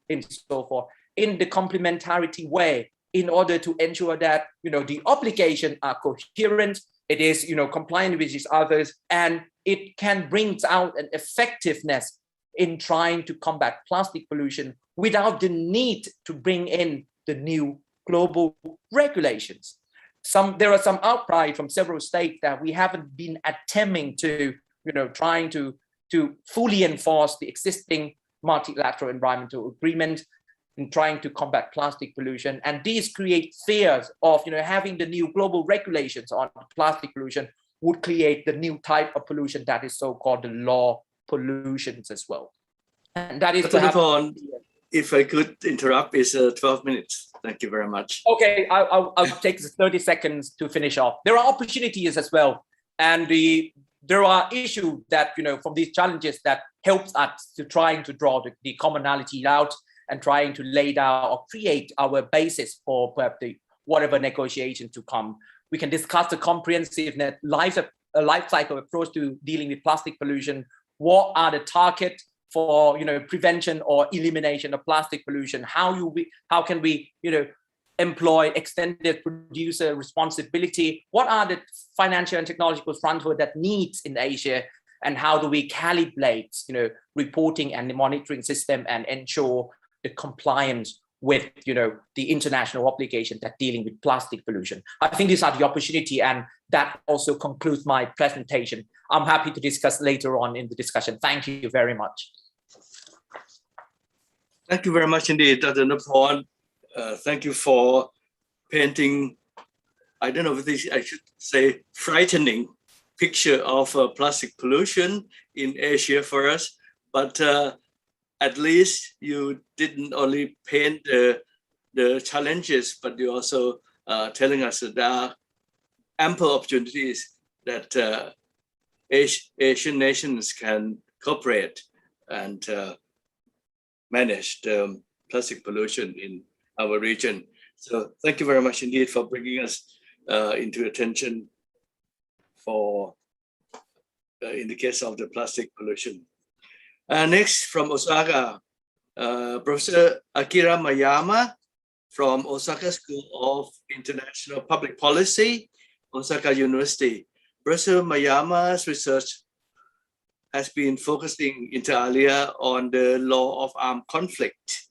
forth, in the complementarity way, in order to ensure that the obligations are coherent, it is compliant with each others, and it can bring out an effectiveness in trying to combat plastic pollution without the need to bring in the new global regulations. There are some outcry from several states that we haven't been attempting to trying to fully enforce the existing multilateral environmental agreement in trying to combat plastic pollution. And these create fears of having the new global regulations on plastic pollution would create the new type of pollution that is so-called the law pollutions as well. And that is perhaps, if I could interrupt, is 12 minutes. Thank you very much. Okay, I'll take 30 seconds to finish off. There are opportunities as well. And there are issues that, from these challenges that helps us to trying to draw the commonality out and trying to lay down or create our basis for whatever negotiation to come. We can discuss the comprehensive life cycle approach to dealing with plastic pollution. What are the targets for prevention or elimination of plastic pollution? How can we employ extended producer responsibility? What are the financial and technological transfer that needs in Asia? And how do we calibrate reporting and the monitoring system and ensure the compliance with the international obligation that dealing with plastic pollution? I think these are the opportunity, and that also concludes my presentation. I'm happy to discuss later on in the discussion. Thank you very much. Thank you very much indeed, Dr. Naporn. Thank you for painting, I don't know if I should say, frightening picture of plastic pollution in Asia for us, but at least you didn't only paint the challenges, but you also telling us that there are ample opportunities that Asian nations can cooperate and manage the plastic pollution in our region. So thank you very much indeed for bringing us into attention for in the case of the plastic pollution. Next from Osaka, Professor Akira Mayama from Osaka School of International Public Policy, Osaka University. Professor Mayama's research has been focusing inter alia on the law of armed conflict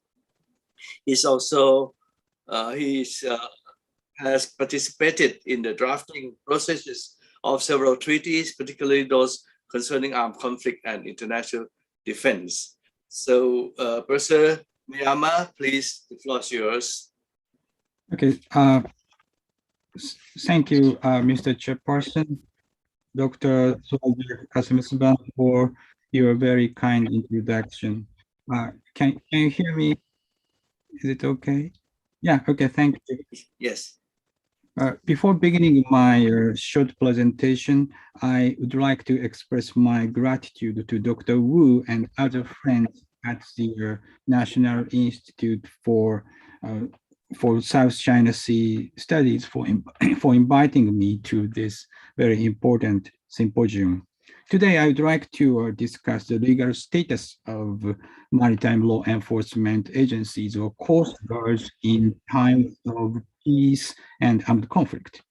He's also has participated in the drafting processes of several treaties, particularly those concerning armed conflict and international defense. So, Professor Miyama, please, the floor is yours. Okay. Thank you, Mr. Chairperson, Dr. Kasimisban, for your very kind introduction. Can you hear me? Is it okay? Yeah, okay, thank you. Yes. Before beginning my short presentation, I would like to express my gratitude to Dr. Wu and other friends at the National Institute for South China Sea Studies for inviting me to this very important symposium. Today, I would like to discuss the legal status of maritime law enforcement agencies or coast guards in times of peace and armed conflict.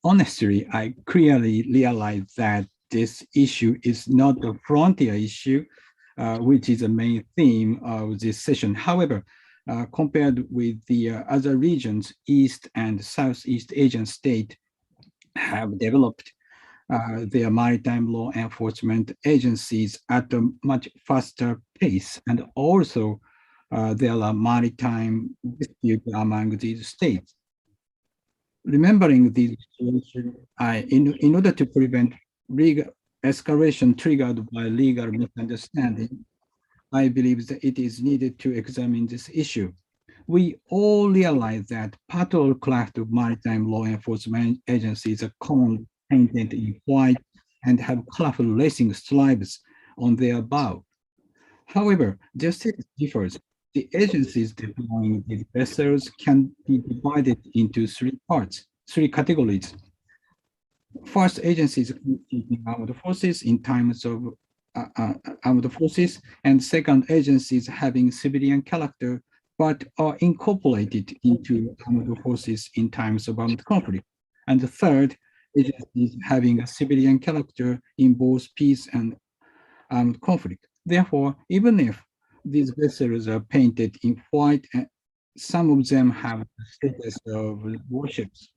Honestly, I clearly realize that this issue is not a frontier issue, which is the main theme of this session. However, compared with the other regions, East and Southeast Asian states have developed their maritime law enforcement agencies at a much faster pace, and also there are maritime disputes among these states. Remembering these situations, in order to prevent legal escalation triggered by legal misunderstanding, I believe that it is needed to examine this issue. We all realize that patrol craft of maritime law enforcement agencies are commonly painted in white and have colorful racing stripes on their bow. However, justice differs. The agencies deploying these vessels can be divided into three categories. First, agencies keeping armed forces in times of armed forces, and second, agencies having civilian character but are incorporated into armed forces in times of armed conflict. And the third, agencies having a civilian character in both peace and armed conflict. Therefore, even if these vessels are painted in white, some of them have the status of warships.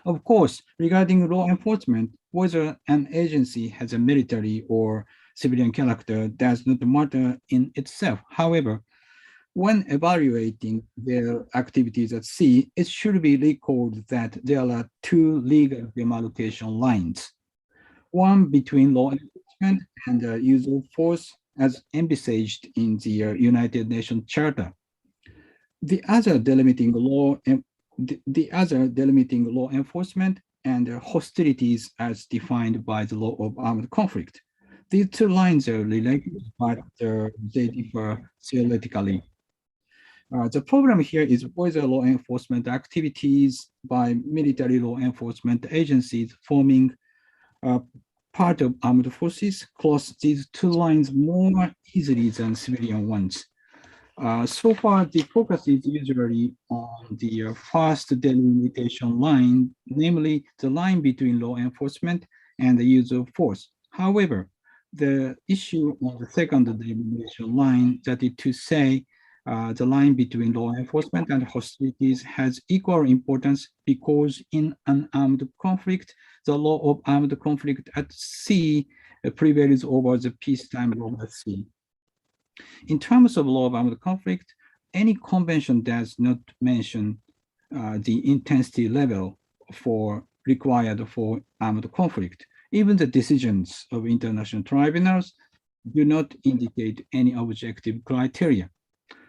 Of course, regarding law enforcement, whether an agency has a military or civilian character does not matter in itself. However, when evaluating their activities at sea, it should be recalled that there are two legal demarcation lines, one between law enforcement and the use of force as envisaged in the United Nations Charter. The other delimiting law enforcement and hostilities as defined by the law of armed conflict. These two lines are related, but they differ theoretically. The problem here is whether law enforcement activities by military law enforcement agencies forming part of armed forces cross these two lines more easily than civilian ones. So far, the focus is usually on the first delimitation line, namely the line between law enforcement and the use of force. However, the issue on the second delimitation line, that is to say, the line between law enforcement and hostilities has equal importance because in an armed conflict, the law of armed conflict at sea prevails over the peacetime law at sea. In terms of law of armed conflict, any convention does not mention the intensity level required for armed conflict. Even the decisions of international tribunals do not indicate any objective criteria.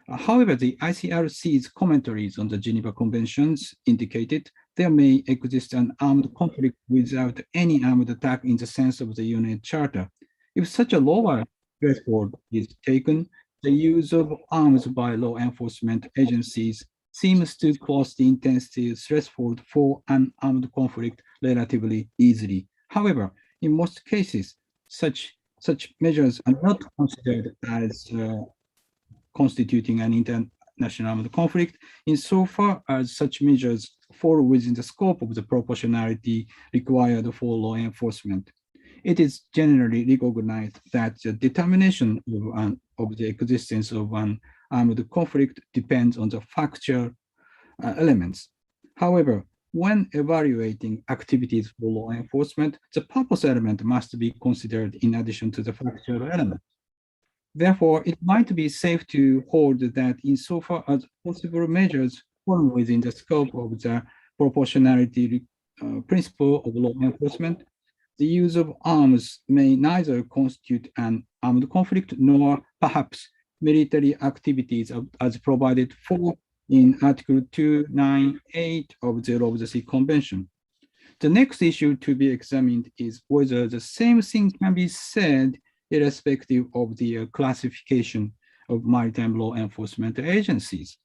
However, the ICRC's commentaries on the Geneva Conventions indicated there may exist an armed conflict without any armed attack in the sense of the UN Charter. If such a lower threshold is taken, the use of arms by law enforcement agencies seems to cross the intensity threshold for an armed conflict relatively easily. However, in most cases, such measures are not considered as constituting an international armed conflict, insofar as such measures fall within the scope of the proportionality required for law enforcement. It is generally recognized that the determination of the existence of an armed conflict depends on the factual elements. However, when evaluating activities for law enforcement, the purpose element must be considered in addition to the factual element. Therefore, it might be safe to hold that insofar as possible measures fall within the scope of the proportionality principle of law enforcement, the use of arms may neither constitute an armed conflict nor perhaps military activities as provided for in Article 298 of the Law of the Sea Convention. The next issue to be examined is whether the same thing can be said irrespective of the classification of maritime law enforcement agencies.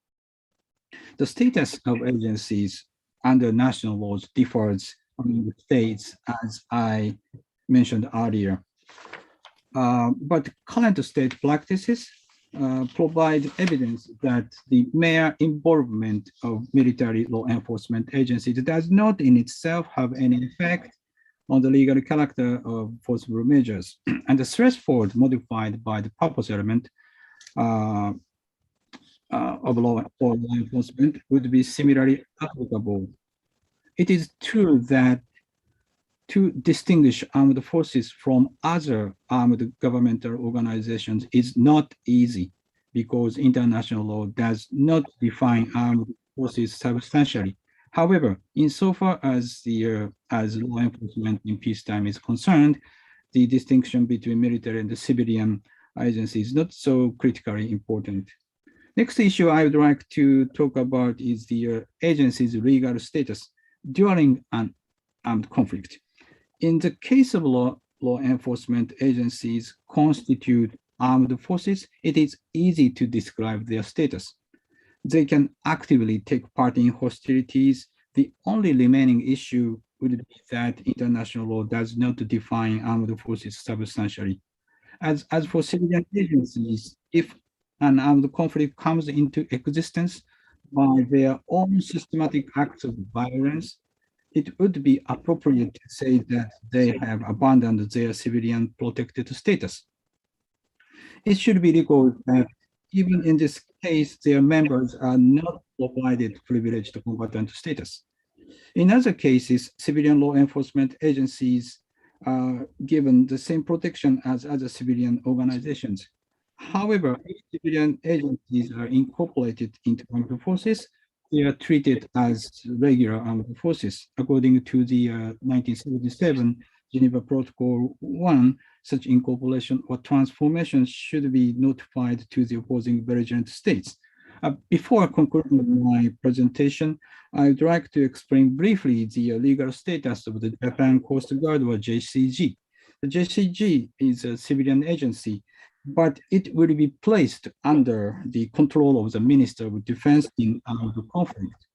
The status of agencies under national laws differs among the states, as I mentioned earlier. But current state practices provide evidence that the mere involvement of military law enforcement agencies does not in itself have any effect on the legal character of forcible measures. And the threshold modified by the purpose element of law enforcement would be similarly applicable. It is true that to distinguish armed forces from other armed governmental organizations is not easy because international law does not define armed forces substantially. However, insofar as law enforcement in peacetime is concerned, the distinction between military and the civilian agency is not so critically important. Next issue I would like to talk about is the agency's legal status during an armed conflict. In the case of law enforcement agencies constitute armed forces, it is easy to describe their status. They can actively take part in hostilities. The only remaining issue would be that international law does not define armed forces substantially. As for civilian agencies, if an armed conflict comes into existence by their own systematic acts of violence, it would be appropriate to say that they have abandoned their civilian protected status. It should be recalled that even in this case, their members are not provided privileged combatant status. In other cases, civilian law enforcement agencies are given the same protection as other civilian organizations. However, if civilian agencies are incorporated into armed forces, they are treated as regular armed forces. According to the 1977 Geneva Protocol 1, such incorporation or transformation should be notified to the opposing belligerent states. Before concluding my presentation, I would like to explain briefly the legal status of the Japan Coast Guard, or JCG. The JCG is a civilian agency, but it will be placed under the control of the Minister of Defense in armed conflict.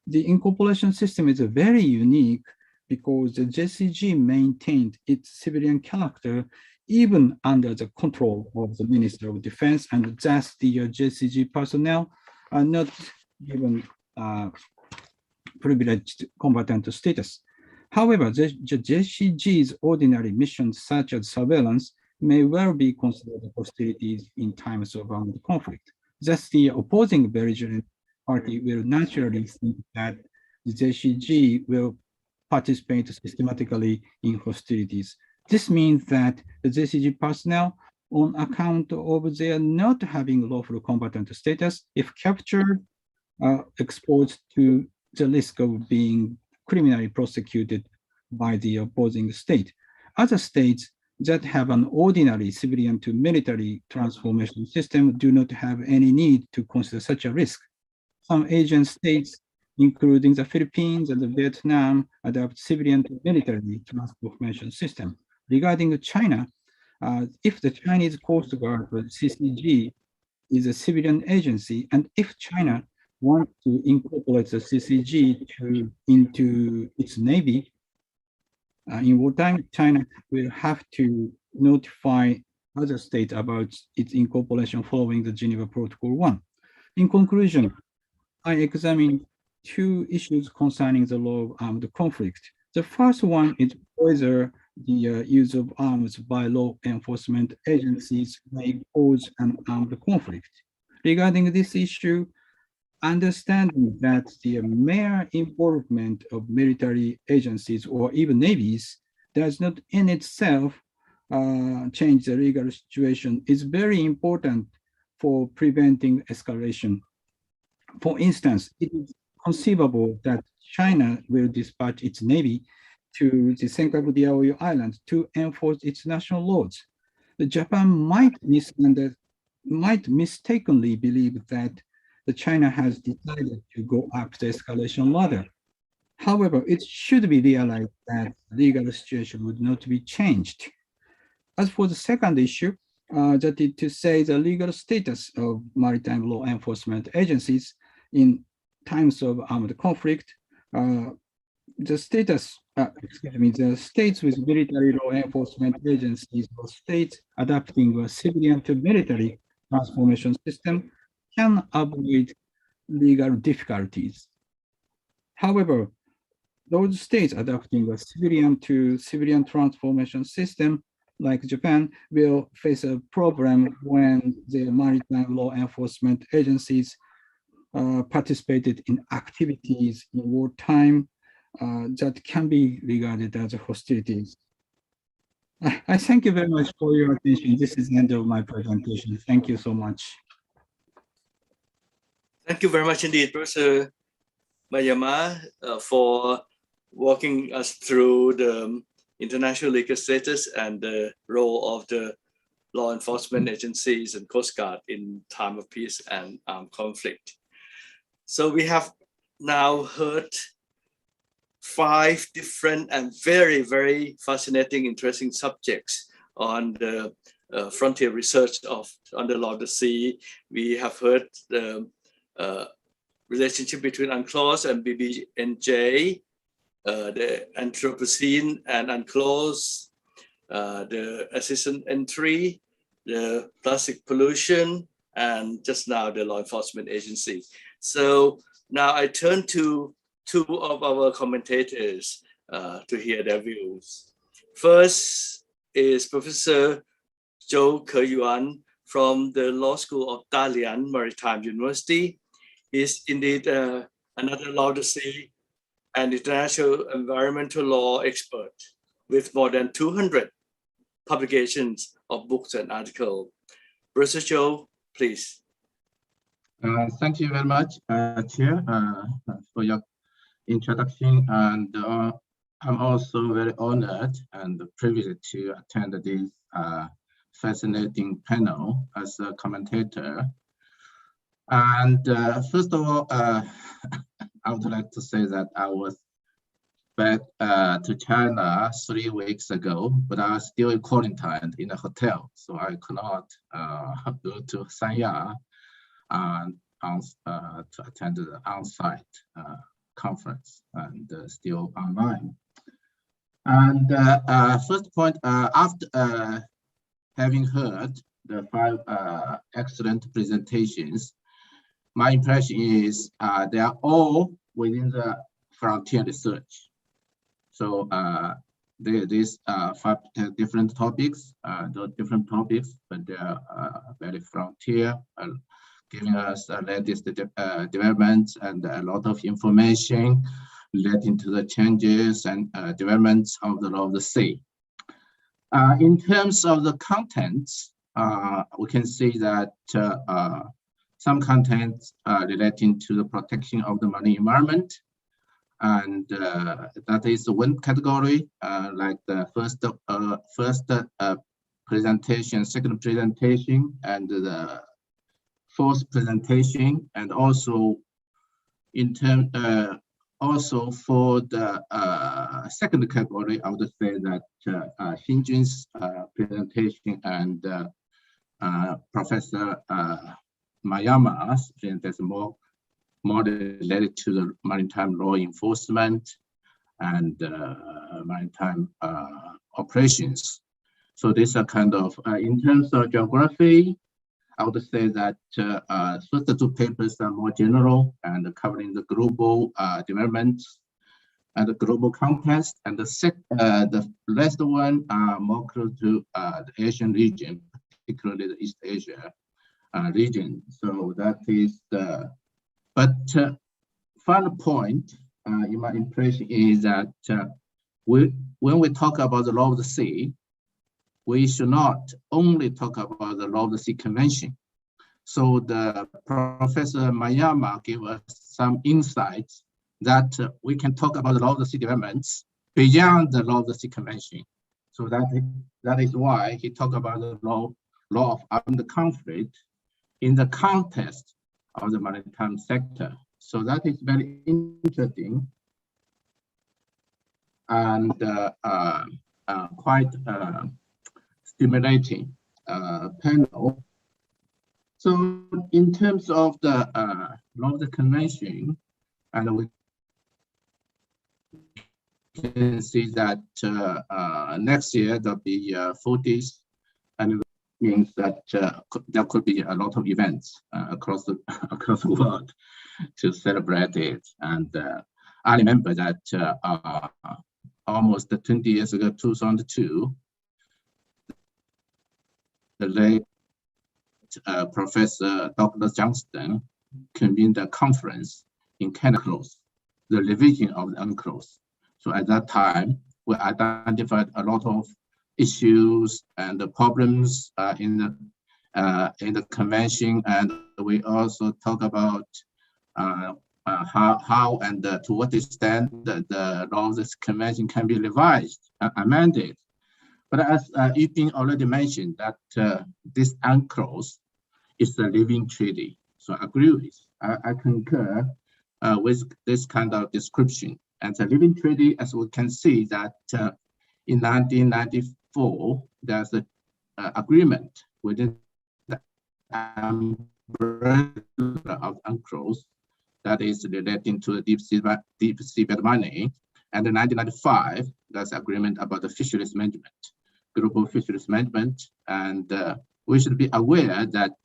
The incorporation system is very unique because the JCG maintained its civilian character even under the control of the Minister of Defense, and thus the JCG personnel are not given privileged combatant status. However, the JCG's ordinary missions, such as surveillance, may well be considered hostilities in times of armed conflict. Thus, the opposing belligerent party will naturally think that the JCG will participate systematically in hostilities. This means that the JCG personnel, on account of their not having lawful combatant status, if captured, are exposed to the risk of being criminally prosecuted by the opposing state. Other states that have an ordinary civilian to military transformation system do not have any need to consider such a risk. Some Asian states, including the Philippines and Vietnam, adopt civilian to military transformation system. Regarding China, if the Chinese Coast Guard, or CCG, is a civilian agency, and if China wants to incorporate the CCG into its navy, in wartime, China will have to notify other states about its incorporation following the Geneva Protocol 1. In conclusion, I examined two issues concerning the law of armed conflict. The first one is whether the use of arms by law enforcement agencies may cause an armed conflict. Regarding this issue, understanding that the mere involvement of military agencies or even navies does not in itself change the legal situation is very important for preventing escalation. For instance, it is conceivable that China will dispatch its navy to the Senkaku Diaoyu Island to enforce its national laws. Japan might mistakenly believe that China has decided to go up the escalation ladder. However, it should be realized that the legal situation would not be changed. As for the second issue, that is to say the legal status of maritime law enforcement agencies in times of armed conflict, the states with military law enforcement agencies or states adopting a civilian to military transformation system can avoid legal difficulties. However, those states adopting a civilian to civilian transformation system, like Japan, will face a problem when the maritime law enforcement agencies participated in activities in wartime that can be regarded as hostilities. I thank you very much for your attention. This is the end of my presentation. Thank you so much. Thank you very much indeed, Professor Mayama, for walking us through the international legal status and the role of the law enforcement agencies and Coast Guard in time of peace and armed conflict. So we have now heard 5 different and very, very fascinating, interesting subjects on the frontier research on the law of the sea. We have heard the relationship between UNCLOS and BBNJ, the Anthropocene and UNCLOS, the assistant entry, the plastic pollution, and just now the law enforcement agency. So now I turn to 2 of our commentators to hear their views. First is Professor Zhou Keyuan from the Law School of Dalian Maritime University. He's indeed another law of the sea and international environmental law expert with more than 200 publications of books and articles. Professor Zhou, please. Thank you very much, Chair, for your introduction, and I'm also very honored and privileged to attend this fascinating panel as a commentator. And first of all, I would like to say that I was back to China 3 weeks ago, but I was still quarantined in a hotel, so I could not go to Sanya to attend the on-site conference, and still online. And first point, after having heard the 5 excellent presentations, my impression is they are all within the frontier research. So these 5 different topics, but they are very frontier, giving us the latest developments and a lot of information relating to the changes and developments of the law of the sea. In terms of the contents, we can see that some contents relating to the protection of the marine environment, and that is one category, like the first presentation, second presentation, and the 4th presentation, and also in terms also for the second category, I would say that Xinjun's presentation and Professor Mayama's presentation more related to the maritime law enforcement and maritime operations. So these are kind of in terms of geography, I would say that first 2 papers are more general and covering the global developments and the global context, and the last one are more close to the Asian region, particularly the East Asia, region. So that is the, but final point in my impression is that when we talk about the law of the sea, we should not only talk about the law of the sea convention. So the Professor Mayama gave us some insights that we can talk about the law of the sea developments beyond the law of the sea convention. So that is why he talked about the law of armed conflict in the context of the maritime sector. So that is very interesting and quite stimulating panel. So in terms of the law of the convention, and we can see that next year there'll be 40th, and it means that there could be a lot of events across the world to celebrate it. And I remember that almost 20 years ago, 2002, the late Professor Dr. Johnston convened a conference in Canada, the revision of the UNCLOS. So at that time, we identified a lot of issues and the problems in the convention, and we also talk about how and to what extent the law of this convention can be revised, amended. But as Yuping already mentioned, that this UNCLOS is a living treaty. So I agree with, I concur with this kind of description. And the living treaty, as we can see that in 1994, there's an agreement within the umbrella of UNCLOS that is relating to the deep seabed mining. And in 1995, there's agreement about the fisheries management, global fisheries management. And we should be aware that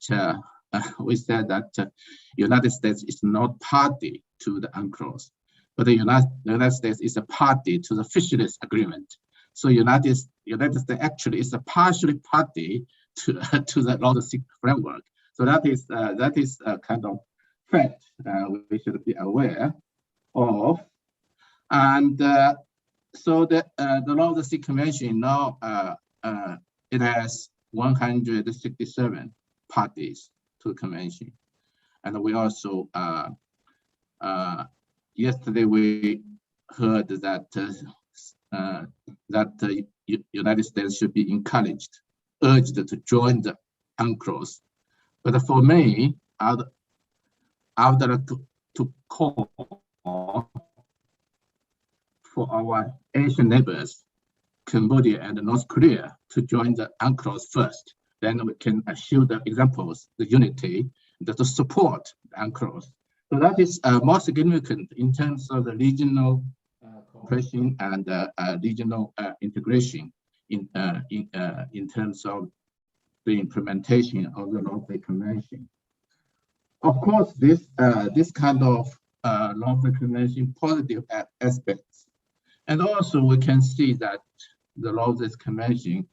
we said that United States is not party to the UNCLOS, but the United States is a party to the fisheries agreement. So United States actually is a partially party to the law of the sea framework. So that is a kind of fact we should be aware of. And so the law of the sea convention now it has 167 parties to the convention, and we also yesterday we heard that that United States should be encouraged, urged to join the UNCLOS. But for me, I would like to call for our Asian neighbors, Cambodia and North Korea, to join the UNCLOS first. Then we can show the examples, the unity, to support the UNCLOS. So that is more significant in terms of the regional cooperation and regional integration in terms of the implementation of the law of the convention. Of course, this kind of law of the convention positive aspects, and also we can see that the law of this convention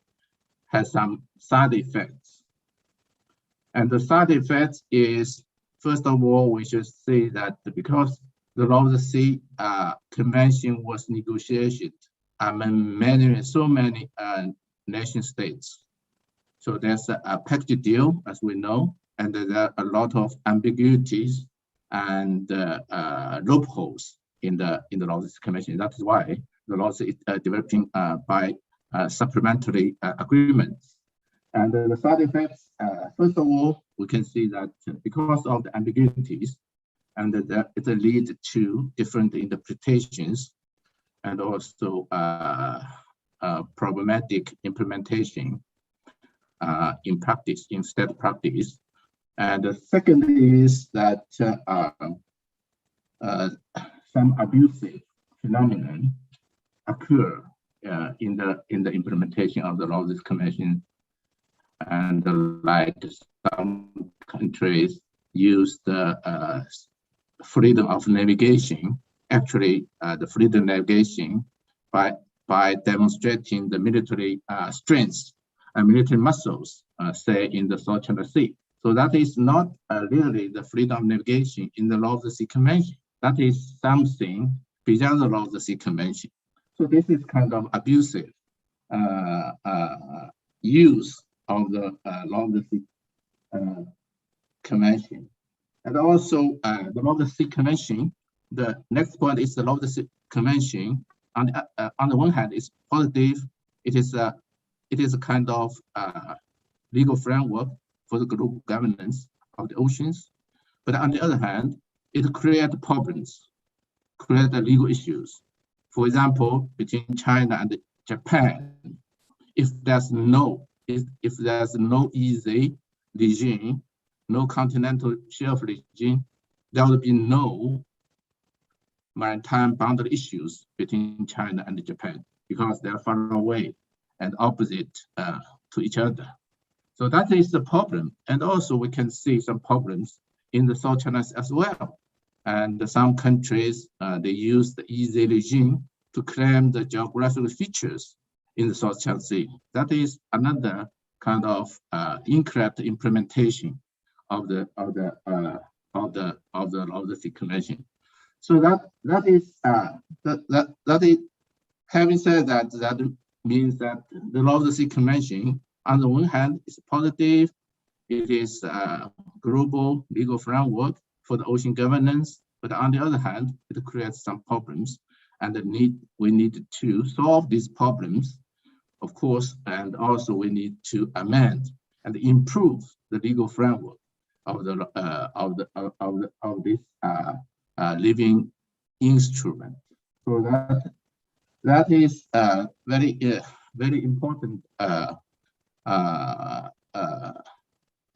has some side effects. And the side effects is, first of all, we should say that because the law of the sea convention was negotiated among so many nation states. So there's a package deal, as we know, and there are a lot of ambiguities and loopholes in the law of this convention. That is why the law is developing by supplementary agreements. And the side effects, first of all, we can see that because of the ambiguities, and it leads to different interpretations and also problematic implementation in practice, in state practice. And the second is that some abusive phenomenon occur in the implementation of the law of this convention, and like some countries use the freedom of navigation, actually the freedom of navigation by demonstrating the military strength and military muscles, say in the South China Sea. So that is not really the freedom of navigation in the Law of the Sea Convention. That is something beyond the Law of the Sea Convention. So this is kind of abusive use of the Law of the Sea Convention. And also the Law of the Sea Convention, the next point is the Law of the Sea Convention. On the one hand, it's positive. It is a kind of legal framework for the global governance of the oceans. But on the other hand, it creates problems, creates legal issues. For example, between China and Japan, if there's no easy regime, no continental shelf regime, there will be no maritime boundary issues between China and Japan because they are far away and opposite to each other. So that is the problem. And also we can see some problems in the South China Sea as well. And some countries, they use the easy regime to claim the geographical features in the South China Sea. That is another kind of incorrect implementation of the Sea Convention. So that is having said that, that means that the Law of the Sea Convention, on the one hand, is positive. It is a global legal framework for the ocean governance, but on the other hand, it creates some problems, and we need to solve these problems, of course, and also we need to amend and improve the legal framework of this living instrument. So that is very important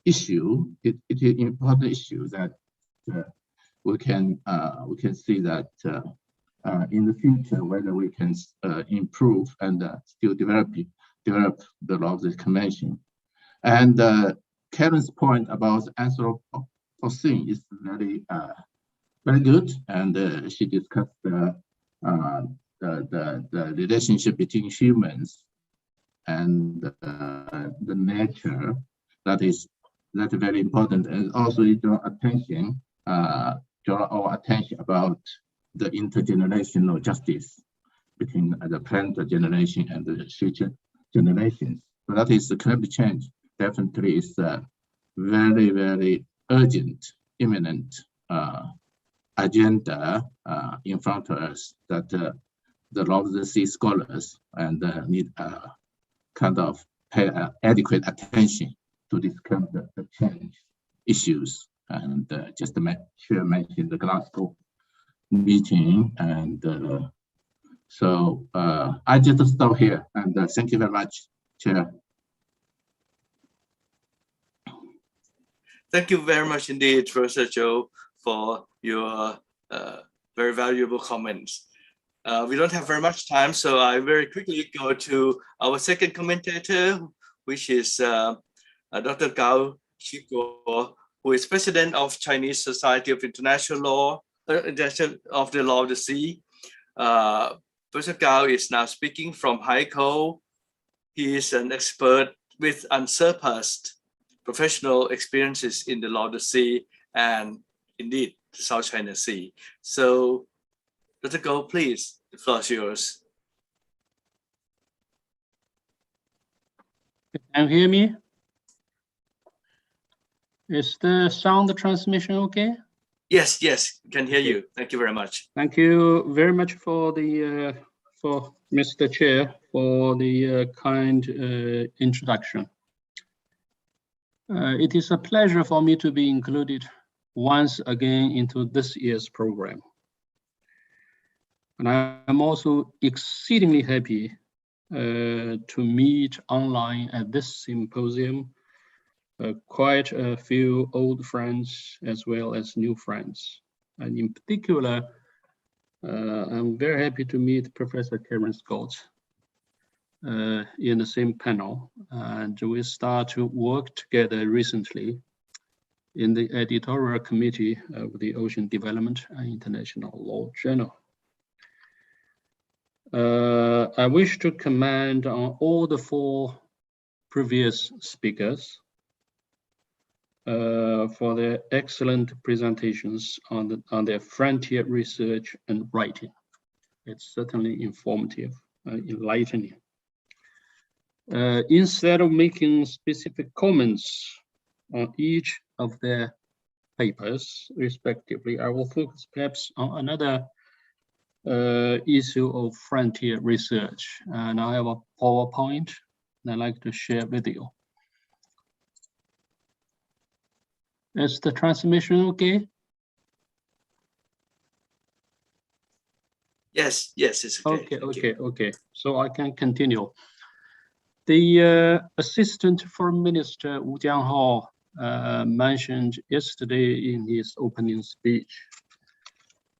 issue. It is an important issue that we can see that in the future whether we can improve and still develop the Law of the Convention. And Karen's point about Anthropocene is very good, and she discussed the relationship between humans and the nature. That is very important, and also it draw our attention about the intergenerational justice between the present generation and the future generations. So that is the climate change definitely is a very, very urgent, imminent agenda in front of us that the Law of the Sea scholars and need kind of pay adequate attention to this kind of the change issues. And just to mention the Glasgow meeting, and so I just stop here, and thank you very much, Chair. Thank you very much indeed, Professor Joe, for your very valuable comments. We don't have very much time, so I very quickly go to our second commentator, which is Dr. Gao Xiguo, who is president of Chinese Society of International Law, of the Law of the Sea. Professor Gao is now speaking from Haikou. He is an expert with unsurpassed professional experiences in the Law of the Sea and indeed the South China Sea. So, Dr. Gao, please, the floor is yours. Can you hear me? Is the sound transmission okay? Yes, we can hear you. Thank you very much. Thank you very much for the for Mr. Chair for the kind introduction. It is a pleasure for me to be included once again into this year's program. And I'm also exceedingly happy to meet online at this symposium quite a few old friends as well as new friends. And in particular, I'm very happy to meet Professor Karen Scott in the same panel. And we start to work together recently in the editorial committee of the Ocean Development and International Law Journal. I wish to comment on all the four previous speakers. for their excellent presentations on their frontier research and writing. It's certainly informative, enlightening. Instead of making specific comments on each of their papers, respectively, I will focus perhaps on another issue of frontier research. And I have a PowerPoint that I'd like to share with you. Is the transmission okay? Yes, it's okay. Okay. So I can continue. The Assistant Foreign Minister Wu Jianhao mentioned yesterday in his opening speech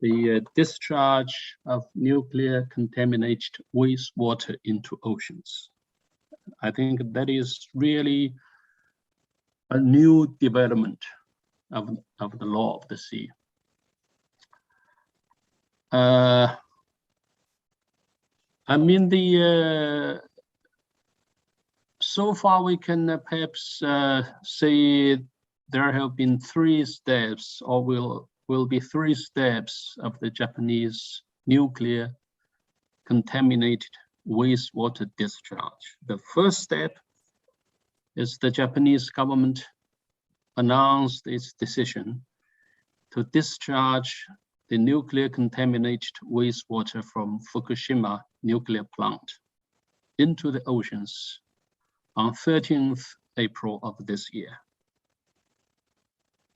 the discharge of nuclear contaminated wastewater into oceans. I think that is really a new development of the law of the sea. I mean, so far we can perhaps say there have been 3 steps, or will be 3 steps of the Japanese nuclear contaminated wastewater discharge. The first step is the Japanese government announced its decision to discharge the nuclear contaminated wastewater from Fukushima nuclear plant into the oceans on 13th April of this year.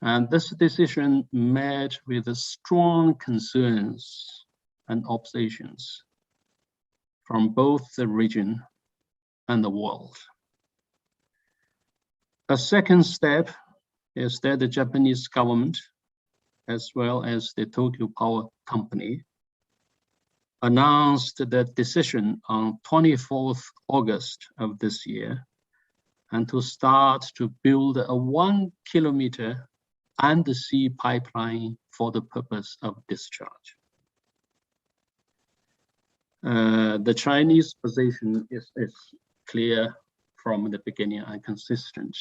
And this decision met with strong concerns and oppositions from both the region and the world. A second step is that the Japanese government, as well as the Tokyo Power Company, announced that decision on 24th August of this year, and to start to build a 1 kilometer undersea pipeline for the purpose of discharge. The Chinese position is clear from the beginning and consistent,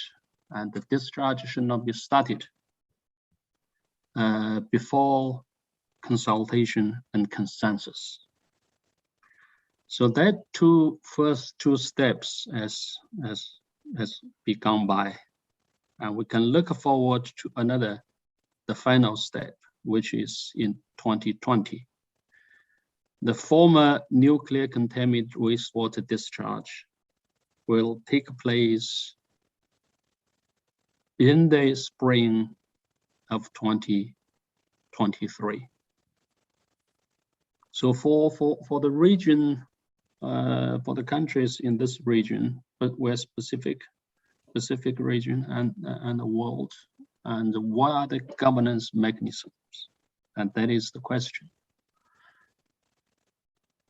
and the discharge should not be started before consultation and consensus. So that first two steps has begun by, and we can look forward to the final step, which is in 2020. The former nuclear contaminated wastewater discharge will take place in the spring of 2023. So for the region, for the countries in this region, but West Pacific region and the world, and what are the governance mechanisms? And that is the question.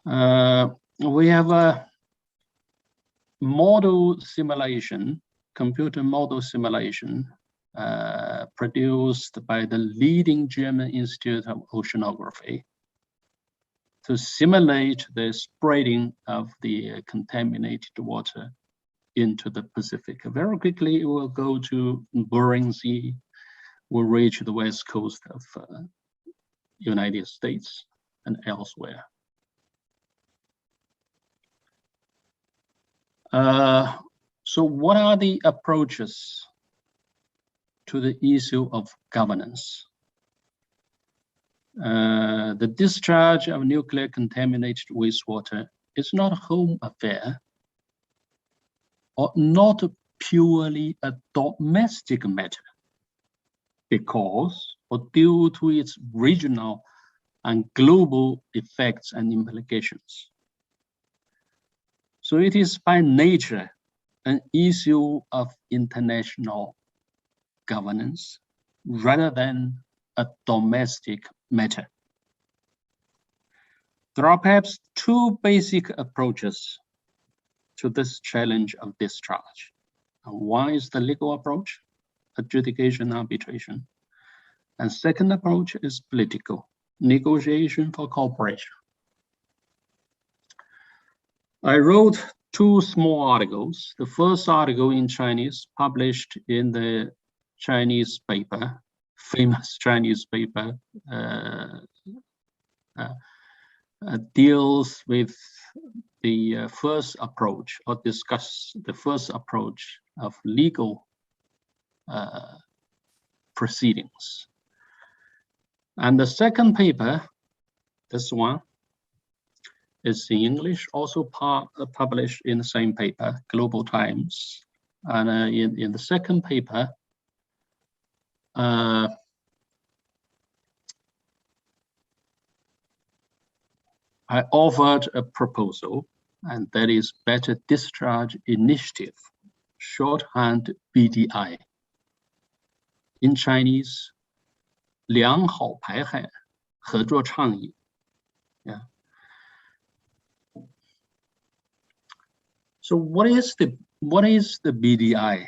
We have a model simulation, computer model simulation, produced by the leading German Institute of Oceanography to simulate the spreading of the contaminated water into the Pacific. Very quickly, it will go to Bering Sea, will reach the west coast of United States and elsewhere. So what are the approaches to the issue of governance? The discharge of nuclear contaminated wastewater is not a home affair, or not purely a domestic matter, because or due to its regional and global effects and implications. So it is by nature an issue of international governance rather than a domestic matter. There are perhaps 2 basic approaches to this challenge of discharge. One is the legal approach, adjudication, arbitration. And second approach is political, negotiation for cooperation. I wrote 2 small articles. The first article in Chinese, published in the Chinese paper, famous Chinese paper, deals with the first approach, or discuss the first approach of legal proceedings. And the second paper, this one, is in English, also published in the same paper, Global Times. And in the second paper, I offered a proposal, and that is Better Discharge Initiative, shorthand BDI. In Chinese, 良好排海合作倡议. Yeah. So what is the BDI,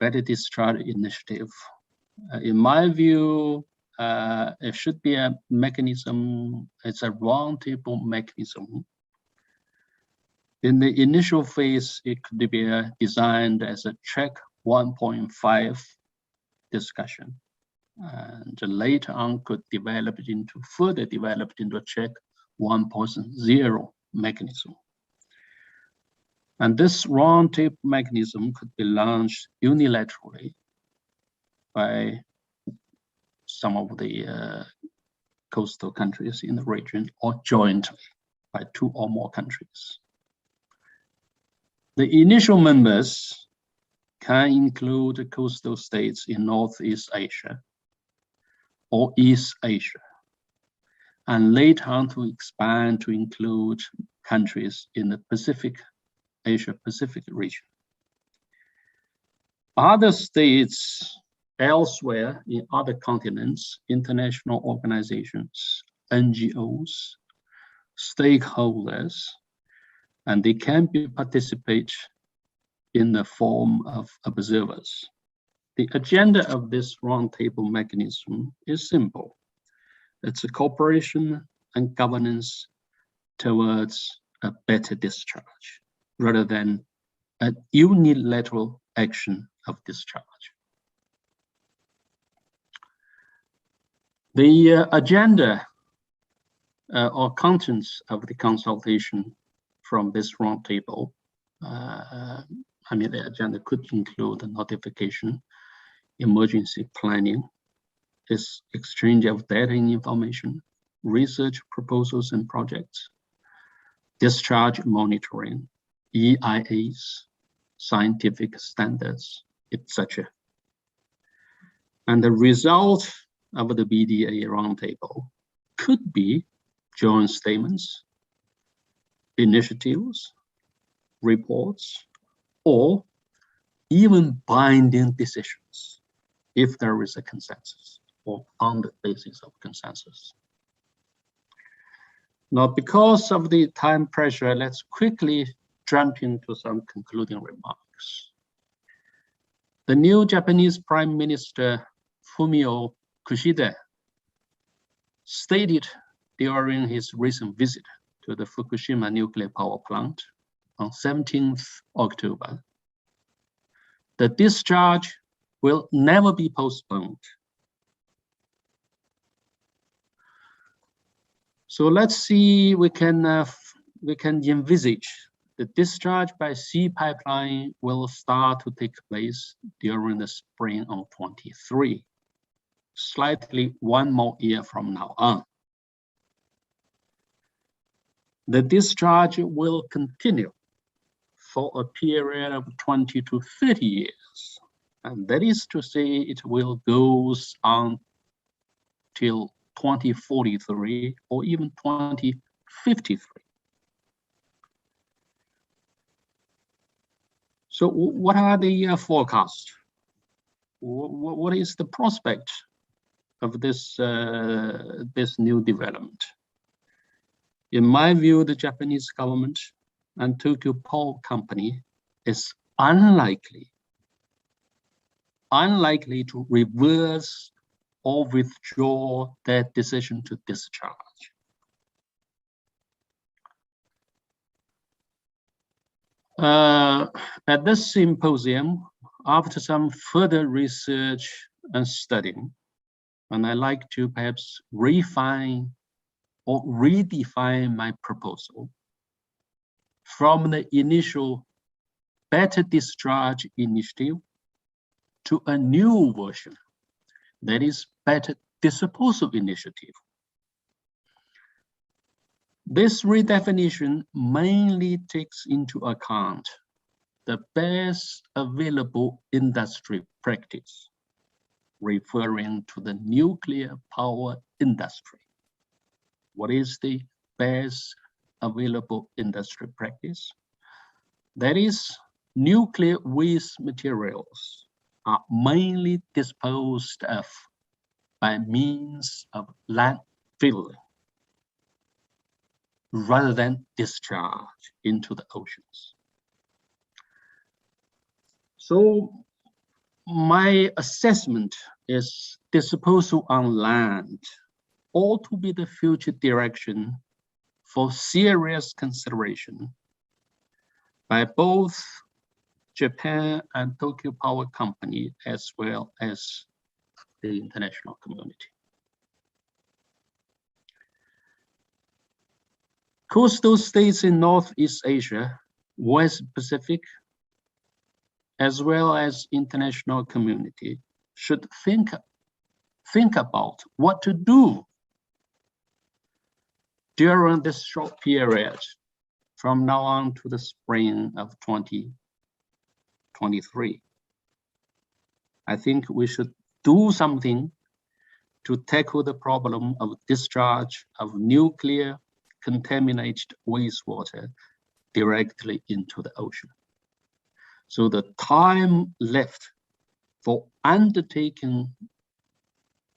Better Discharge Initiative? In my view, it should be a mechanism. It's a roundtable mechanism. In the initial phase, it could be designed as a check 1.5 discussion, and later on could further develop into a check 1.0 mechanism. And this roundtable mechanism could be launched unilaterally by some of the coastal countries in the region, or jointly by 2 or more countries. The initial members can include coastal states in Northeast Asia or East Asia, and later on to expand to include countries in the Asia-Pacific region. Other states elsewhere in other continents, international organizations, NGOs, stakeholders, and they can participate in the form of observers. The agenda of this roundtable mechanism is simple. It's a cooperation and governance towards a better discharge, rather than a unilateral action of discharge. The agenda or contents of the consultation from this roundtable, the agenda could include a notification, emergency planning, exchange of data and information, research proposals and projects, discharge monitoring, EIAs, scientific standards, etc. And the result of the BDA roundtable could be joint statements, initiatives, reports, or even binding decisions if there is a consensus or on the basis of consensus. Now, because of the time pressure, let's quickly jump into some concluding remarks. The new Japanese Prime Minister Fumio Kishida stated during his recent visit to the Fukushima nuclear power plant on 17th October, the discharge will never be postponed. So let's see, we can envisage the discharge by sea pipeline will start to take place during the spring of 23, slightly 1 more year from now on. The discharge will continue for a period of 20 to 30 years. And that is to say, it will go on till 2043 or even 2053. So what are the forecasts? What is the prospect of this new development? In my view, the Japanese government and Tokyo Power Company is unlikely to reverse or withdraw their decision to discharge. At this symposium, after some further research and studying, and I like to perhaps refine or redefine my proposal from the initial better discharge initiative to a new version, that is better disposal initiative. This redefinition mainly takes into account the best available industry practice, referring to the nuclear power industry. What is the best available industry practice? That is, nuclear waste materials are mainly disposed of by means of landfilling rather than discharge into the oceans. So my assessment is disposal on land ought to be the future direction for serious consideration by both Japan and Tokyo Power Company, as well as the international community. Coastal states in Northeast Asia, West Pacific, as well as international community should think about what to do during this short period from now on to the spring of 2023. I think we should do something to tackle the problem of discharge of nuclear contaminated wastewater directly into the ocean. So the time left for undertaking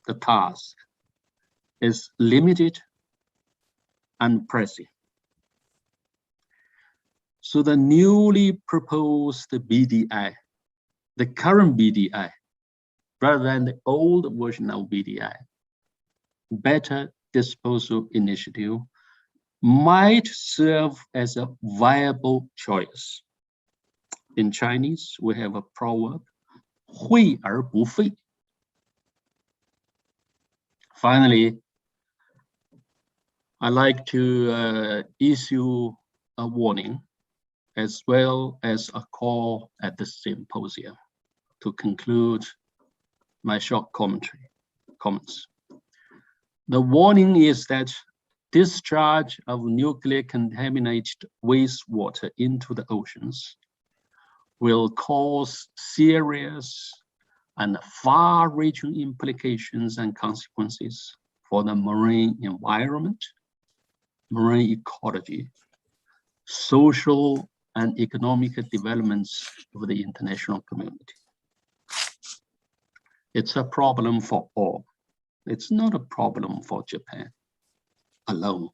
the task is limited and pressing. So the newly proposed BDI, the current BDI, rather than the old version of BDI, better disposal initiative, might serve as a viable choice. In Chinese, we have a proverb, 惠而不废. Finally, I'd like to issue a warning as well as a call at the symposium to conclude my short comments. The warning is that discharge of nuclear contaminated wastewater into the oceans will cause serious and far-reaching implications and consequences for the marine environment, marine ecology, social and economic developments of the international community. It's a problem for all. It's not a problem for Japan alone.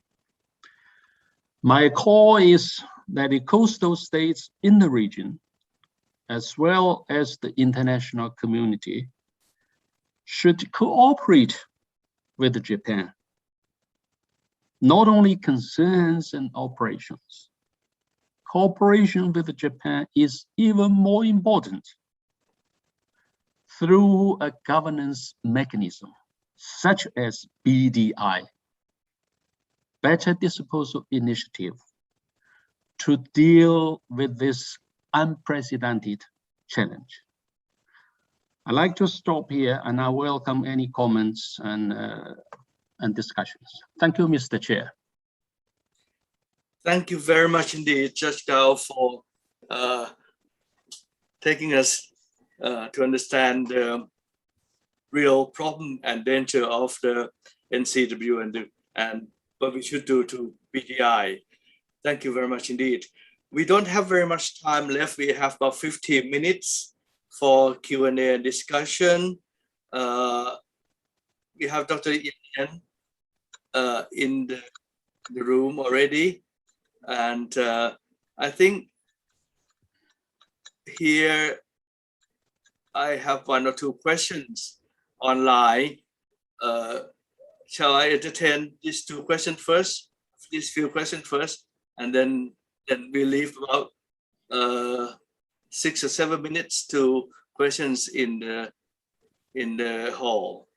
My call is that the coastal states in the region, as well as the international community, should cooperate with Japan, not only concerns and operations. Cooperation with Japan is even more important through a governance mechanism such as BDI, Better Disposal Initiative, to deal with this unprecedented challenge. I'd like to stop here, and I welcome any comments and discussions. Thank you, Mr. Chair. Thank you very much indeed, Judge Gao, for taking us to understand the real problem and danger of the NCW and what we should do to BDI. Thank you very much indeed. We don't have very much time left. We have about 15 minutes for Q&A and discussion. We have Dr. Yan in the room already. And I think here I have one or two questions online. Shall I entertain these two questions first? These few questions first, and then we leave about 6 or 7 minutes to questions in the in the hall.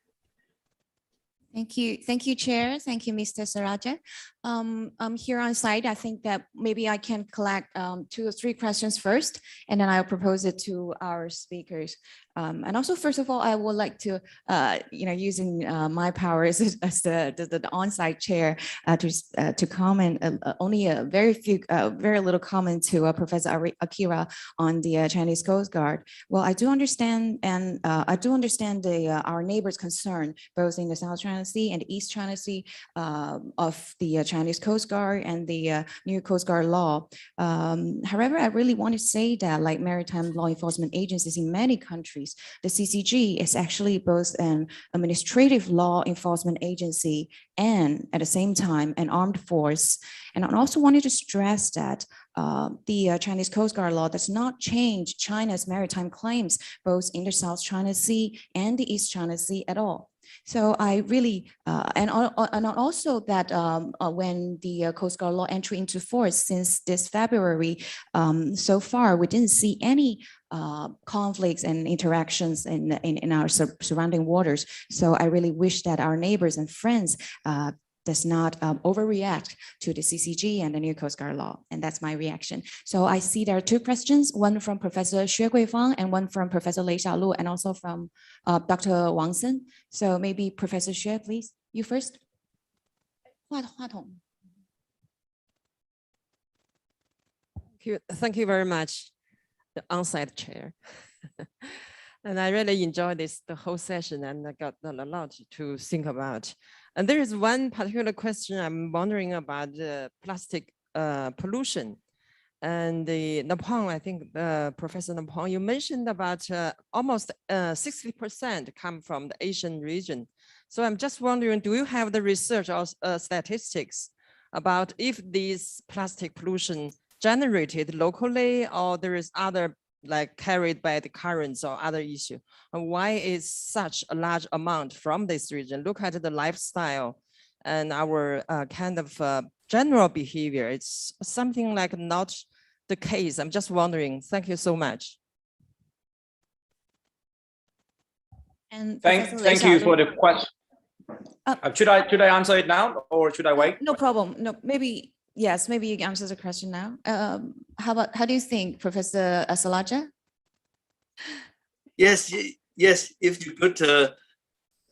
Thank you, Chair. Thank you, Mr. Saraja. I'm here on site. I think that maybe I can collect 2 or 3 questions first, and then I'll propose it to our speakers. And also, first of all, I would like to, using my powers as the on-site chair, to comment only a very little comment to Professor Akira on the Chinese Coast Guard. Well, I do understand, and I do understand our neighbors' concern, both in the South China Sea and the East China Sea, of the Chinese Coast Guard and the new Coast Guard law. However, I really want to say that, like maritime law enforcement agencies in many countries, the CCG is actually both an administrative law enforcement agency and at the same time an armed force. And I also wanted to stress that the Chinese Coast Guard law does not change China's maritime claims, both in the South China Sea and the East China Sea at all. So I really, and also that when the Coast Guard law entry into force since this February, so far we didn't see any conflicts and interactions in our surrounding waters. So I really wish that our neighbors and friends does not overreact to the CCG and the new Coast Guard law. And that's my reaction. So I see there are 2 questions, one from Professor Xue Guifang and one from Professor Lei Xiaolu and also from Dr. Wang Sen. So maybe Professor Xue, please, you first. Thank you very much, the on-site chair. And I really enjoyed the whole session, and I got a lot to think about. And there is one particular question I'm wondering about the plastic pollution. And Napong, I think Professor Napong, you mentioned about almost 60% come from the Asian region. So I'm just wondering, do you have the research or statistics about if these plastic pollution generated locally, or there is other like carried by the currents or other issue? And why is such a large amount from this region? Look at the lifestyle and our kind of general behavior. It's something like not the case. I'm just wondering. Thank you so much. And thank you for the question. Should I answer it now or should I wait? No problem. No, maybe. Yes, maybe you can answer the question now. How do you think, Professor Salaja? Yes, if you could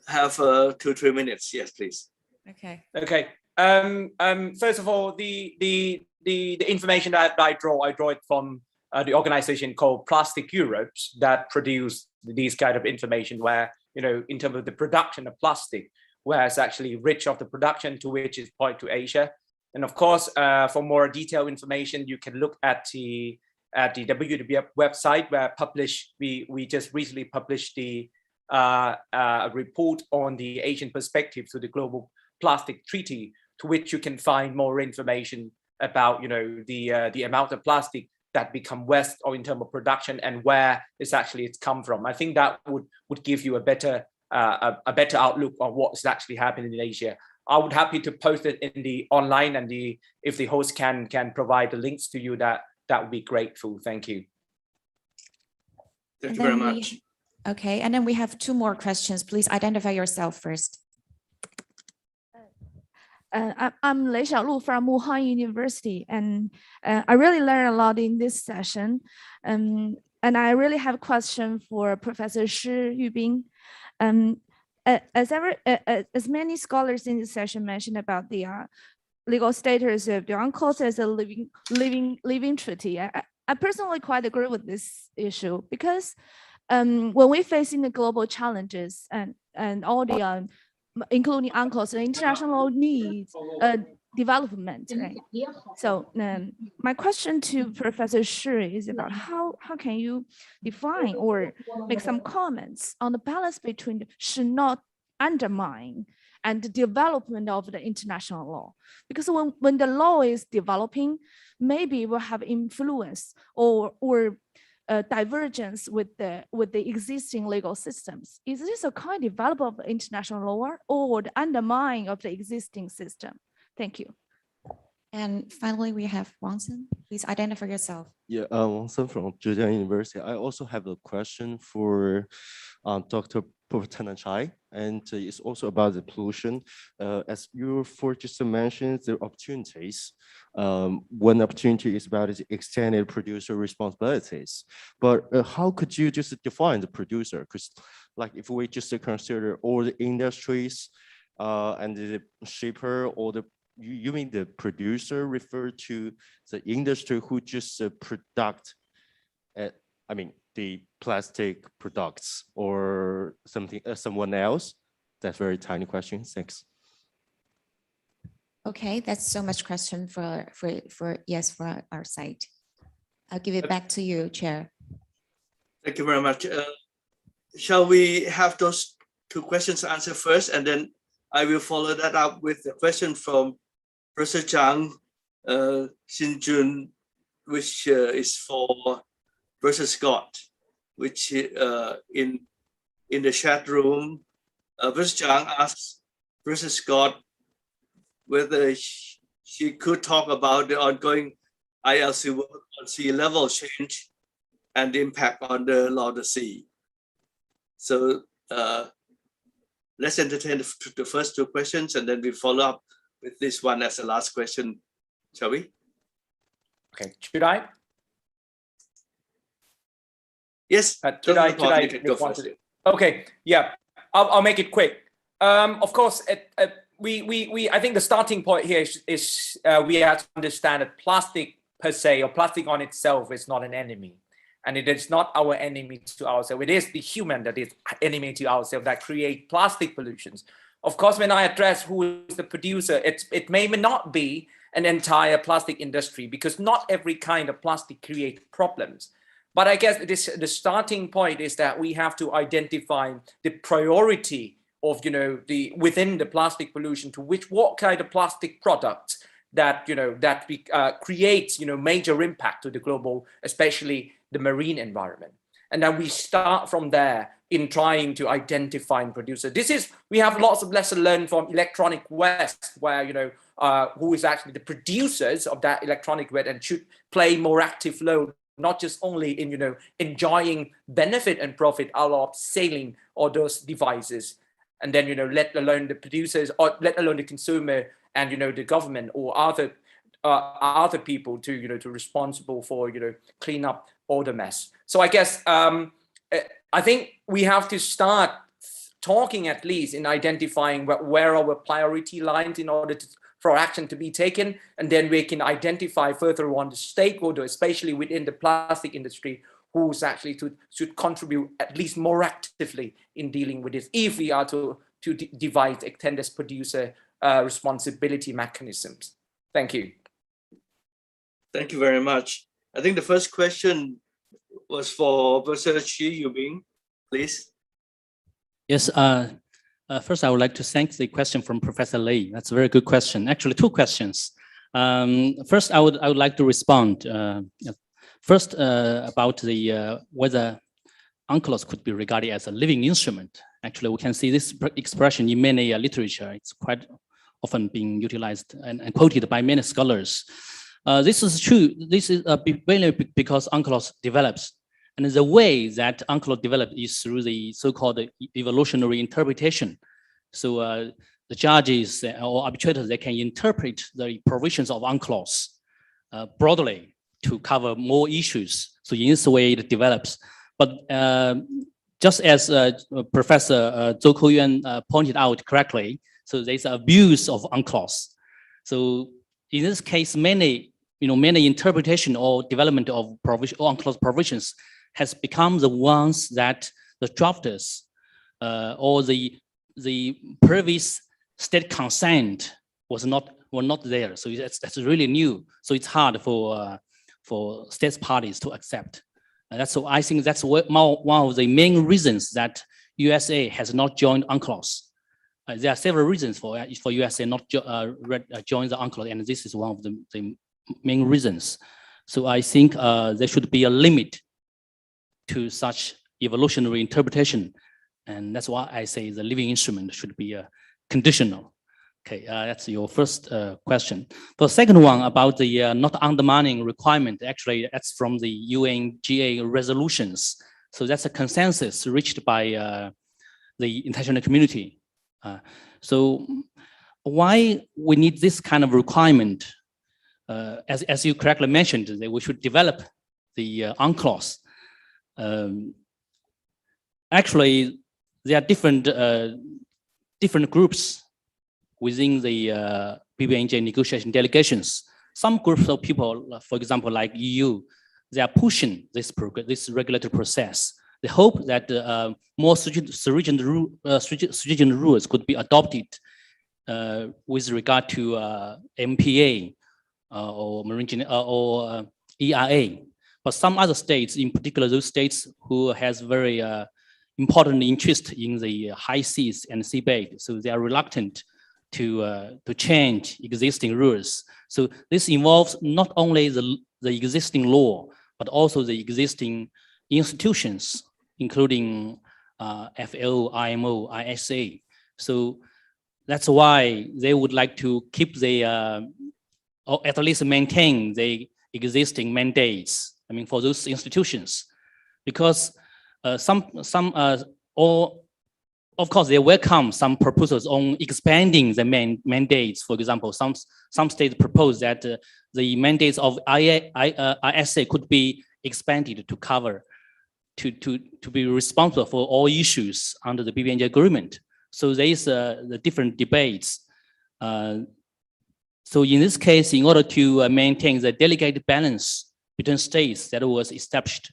have 2 or 3 minutes, yes, please. Okay. Okay. First of all, the information that I draw it from the organization called Plastic Europe that produce these kind of information where, in terms of the production of plastic, where it's actually rich of the production to which is point to Asia. And of course, for more detailed information, you can look at the WWF website where we just recently published the report on the Asian perspective to the global plastic treaty, to which you can find more information about the amount of plastic that become waste or in terms of production and where it's come from. I think that would give you a better outlook on what's actually happening in Asia. I would happy to post it in the online, and if the host can provide the links to you, that would be grateful. Thank you. Thank you very much. Okay, and then we have 2 more questions. Please identify yourself first. I'm Lei Xiaolu from Wuhan University, and I really learned a lot in this session. And I really have a question for Professor Shi Yubing. As many scholars in this session mentioned about the legal status of the UNCLOS as a living treaty, I personally quite agree with this issue because when we're facing the global challenges and all the including UNCLOS, the international law needs development, right? So my question to Professor Shi is about how can you define or make some comments on the balance between should not undermine and the development of the international law? Because when the law is developing, maybe we'll have influence or divergence with the existing legal systems. Is this a kind of development of international law or the undermining of the existing system? Thank you. And finally, we have Wang Sen. Please identify yourself. Yeah, Wang Sen from Zhejiang University. I also have a question for Dr. potential, and it's also about the pollution. As you just mentioned, the opportunities. One opportunity is about the extended producer responsibilities. But how could you just define the producer? Because like if we just consider all the industries and the shipper or the, you mean the producer refer to the industry who just product, I mean, the plastic products or something, someone else? That's a very tiny question. Thanks. Okay, that's so much question for our side. I'll give it back to you, Chair. Thank you very much. Shall we have those two questions answered first, and then I will follow that up with a question from Professor Chang Xin-Jun, which is for Professor Scott, which in the chat room, Professor Chang asks Professor Scott whether she could talk about the ongoing ILC work on sea level change and the impact on the Lauder Sea. So let's entertain the first two questions, and then we follow up with this one as the last question, shall we? Okay, should I? Yes. Should I go first. Okay, yeah, I'll make it quick. Of course, I think the starting point here is we have to understand that plastic per se, or plastic on itself, is not an enemy. And it is not our enemy to ourselves. It is the human that is enemy to ourselves that create plastic pollutions. Of course, when I address who is the producer, it may not be an entire plastic industry, because not every kind of plastic creates problems. But I guess the starting point is that we have to identify the priority of, within the plastic pollution, to what kind of plastic products that, creates, major impact to the global, especially the marine environment. And then we start from there in trying to identify and produce. We have lots of lessons learned from Electronic Waste, where, who is actually the producers of that electronic waste and should play more active role, not just only in, enjoying benefit and profit out of selling all those devices. And then, let alone the producers, or let alone the consumer and, the government or other people to responsible for, clean up all the mess. So I guess, I think we have to start talking at least in identifying where our priority lines in order for action to be taken. And then we can identify further on the stakeholders, especially within the plastic industry, who's actually should contribute at least more actively in dealing with this, if we are to devise extended producer responsibility mechanisms. Thank you. Thank you very much. I think the first question was for Professor Chi Yubing, please. Yes, first I would like to thank the question from Professor Lei. That's a very good question. Actually, two questions. First, I would like to respond. First, about the whether UNCLOS could be regarded as a living instrument. Actually, we can see this expression in many literature. It's quite often being utilized and quoted by many scholars. This is true. This is because UNCLOS develops. And the way that UNCLOS developed is through the so-called evolutionary interpretation. So the judges or arbitrators, they can interpret the provisions of UNCLOS broadly to cover more issues. So in this way, it develops. But just as Professor Zhou Kouyuan pointed out correctly, so there's abuse of UNCLOS. So in this case, many interpretation or development of UNCLOS provisions has become the ones that the drafters or the previous state consent were not there. So that's really new. So it's hard for state parties to accept. And I think that's one of the main reasons that USA has not joined UNCLOS. There are several reasons for USA not join the UNCLOS, and this is one of the main reasons. So I think there should be a limit to such evolutionary interpretation, and that's why I say the living instrument should be conditional. Okay, that's your first question. The second one about the not undermining requirement, actually that's from the UNGA resolutions. So that's a consensus reached by the international community. So why we need this kind of requirement? As you correctly mentioned, that we should develop the UNCLOS. Actually, there are different groups within the BBNJ negotiation delegations. Some groups of people, for example, like EU, they are pushing this regulatory process. They hope that more stringent rules could be adopted with regard to MPA or marine or ERA. But some other states, in particular those states who has very important interest in the high seas and seabed, so they are reluctant to change existing rules. So this involves not only the existing law, but also the existing institutions, including FAO, IMO, ISA. So that's why they would like to keep the, or at least maintain the existing mandates, I mean, for those institutions, because of course, they welcome some proposals on expanding the mandates. For example, some states propose that the mandates of ISA could be expanded to cover, to be responsible for all issues under the BBNJ agreement. So there is the different debates. So in this case, in order to maintain the delicate balance between states that was established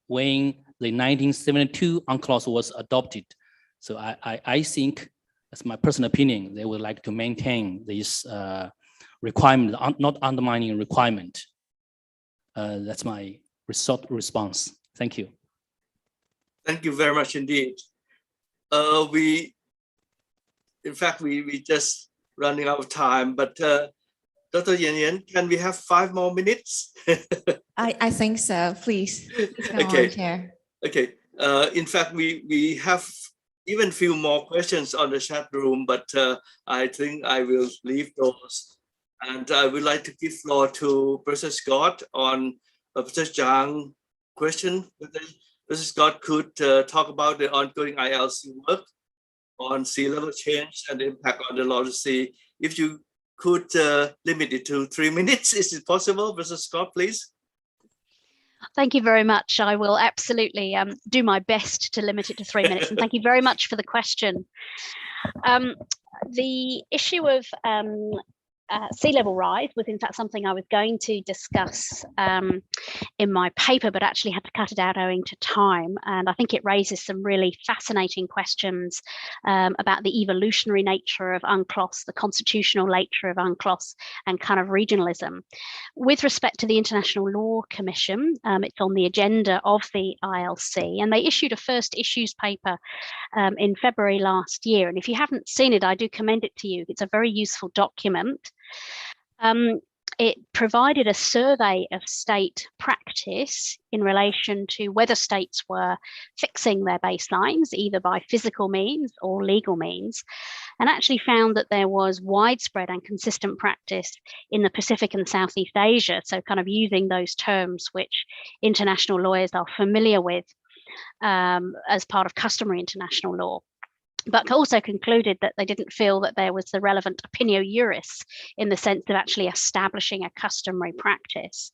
when the 1972 UNCLOS was adopted. So I think, that's my personal opinion, they would like to maintain this requirement, not undermining requirement. That's my response. Thank you. Thank you very much indeed. In fact, we just running out of time, but Dr. Yan, can we have 5 more minutes? I think so. Please go okay. on, Chair. Okay. In fact, we have even few more questions on the chat room, but I think I will leave those. And I would like to give floor to Professor Scott on Professor Zhang question. Professor Scott could talk about the ongoing ILC work on sea level change and the impact on the North Sea. If you could limit it to 3 minutes, is it possible, Professor Scott, please? Thank you very much. I will absolutely do my best to limit it to 3 minutes. And thank you very much for the question. The issue of sea level rise was in fact something I was going to discuss in my paper, but actually had to cut it out owing to time. And I think it raises some really fascinating questions about the evolutionary nature of UNCLOS, the constitutional nature of UNCLOS, and kind of regionalism. With respect to the International Law Commission, it's on the agenda of the ILC, and they issued a first issues paper in February last year. And if you haven't seen it, I do commend it to you. It's a very useful document. It provided a survey of state practice in relation to whether states were fixing their baselines, either by physical means or legal means, and actually found that there was widespread and consistent practice in the Pacific and Southeast Asia, so kind of using those terms which international lawyers are familiar with as part of customary international law, but also concluded that they didn't feel that there was the relevant opinio juris in the sense of actually establishing a customary practice.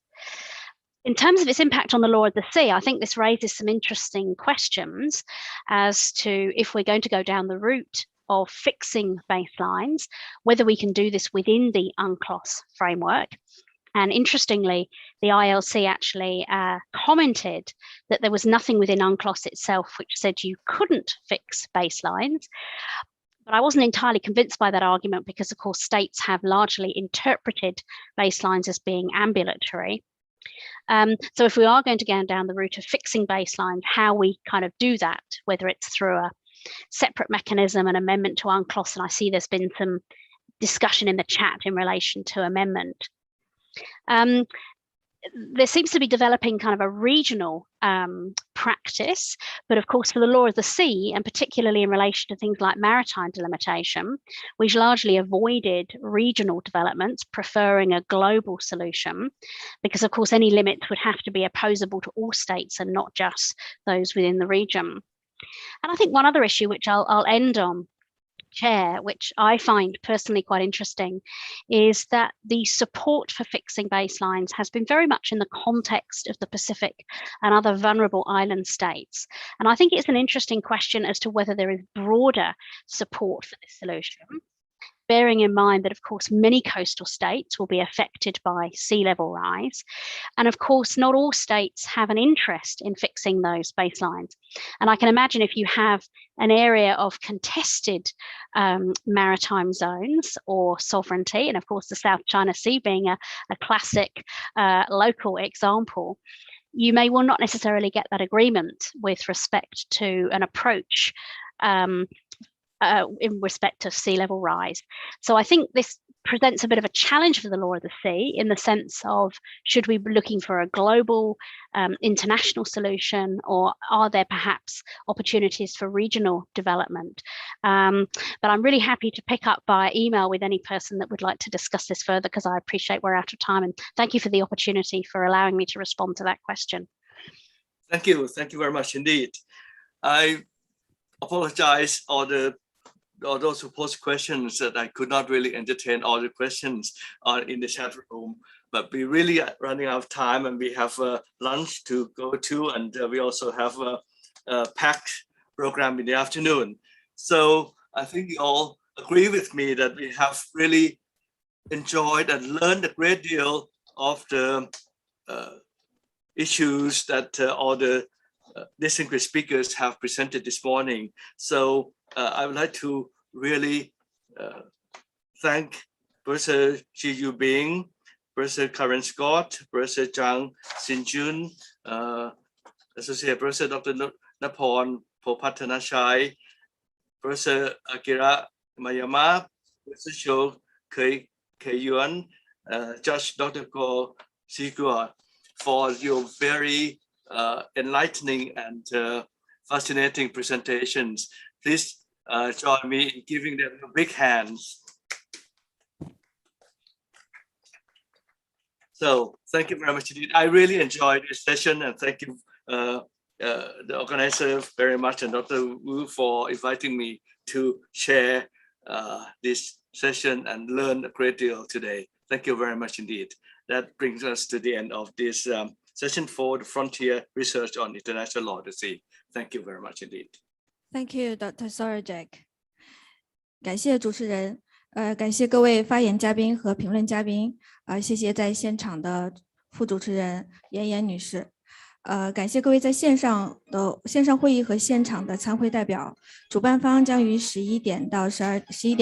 In terms of its impact on the law of the sea, I think this raises some interesting questions as to if we're going to go down the route of fixing baselines, whether we can do this within the UNCLOS framework. And interestingly, the ILC actually commented that there was nothing within UNCLOS itself which said you couldn't fix baselines. But I wasn't entirely convinced by that argument because, of course, states have largely interpreted baselines as being ambulatory. So if we are going to go down the route of fixing baselines, how we kind of do that, whether it's through a separate mechanism, an amendment to UNCLOS, and I see there's been some discussion in the chat in relation to amendment. There seems to be developing kind of a regional practice, but of course for the law of the sea, and particularly in relation to things like maritime delimitation, we've largely avoided regional developments, preferring a global solution, because of course any limits would have to be opposable to all states and not just those within the region. And I think one other issue, which I'll end on, Chair, which I find personally quite interesting, is that the support for fixing baselines has been very much in the context of the Pacific and other vulnerable island states. And I think it's an interesting question as to whether there is broader support for this solution, bearing in mind that, of course, many coastal states will be affected by sea level rise. And of course, not all states have an interest in fixing those baselines. And I can imagine if you have an area of contested maritime zones or sovereignty, and of course, the South China Sea being a classic local example, you may well not necessarily get that agreement with respect to an approach in respect of sea level rise. So I think this presents a bit of a challenge for the law of the sea in the sense of, should we be looking for a global international solution, or are there perhaps opportunities for regional development? But I'm really happy to pick up by email with any person that would like to discuss this further, because I appreciate we're out of time, and thank you for the opportunity for allowing me to respond to that question. Thank you very much indeed. I apologize all those who posed questions that I could not really entertain all the questions in the chat room, but we really are running out of time, and we have lunch to go to, and we also have a packed program in the afternoon. So I think you all agree with me that we have really enjoyed and learned a great deal of the issues that all the distinguished speakers have presented this morning. So I would like to really thank Professor Chi Yu Bing, Professor Karen Scott, Professor Zhang Xinjun, Associate Professor Dr. Napon Popathanachai, Professor Akira Mayama, Professor Shou Kei-Yuan, Judge Dr. Ko Sigua, for your very enlightening and fascinating presentations. Please join me in giving them big hands. So thank you very much indeed. I really enjoyed this session, and thank you the organizer very much, and Dr. Wu, for inviting me to share this session and learn a great deal today. Thank you very much indeed. That brings us to the end of this session for the Frontier Research on International Law of the Sea. Thank you very much indeed. Thank you, Dr. Sorajek. 感谢主持人，感谢各位发言嘉宾和评论嘉宾，谢谢在现场的副主持人妍妍女士，感谢各位在线上会议和现场的参会代表。主办方将于11点到11点。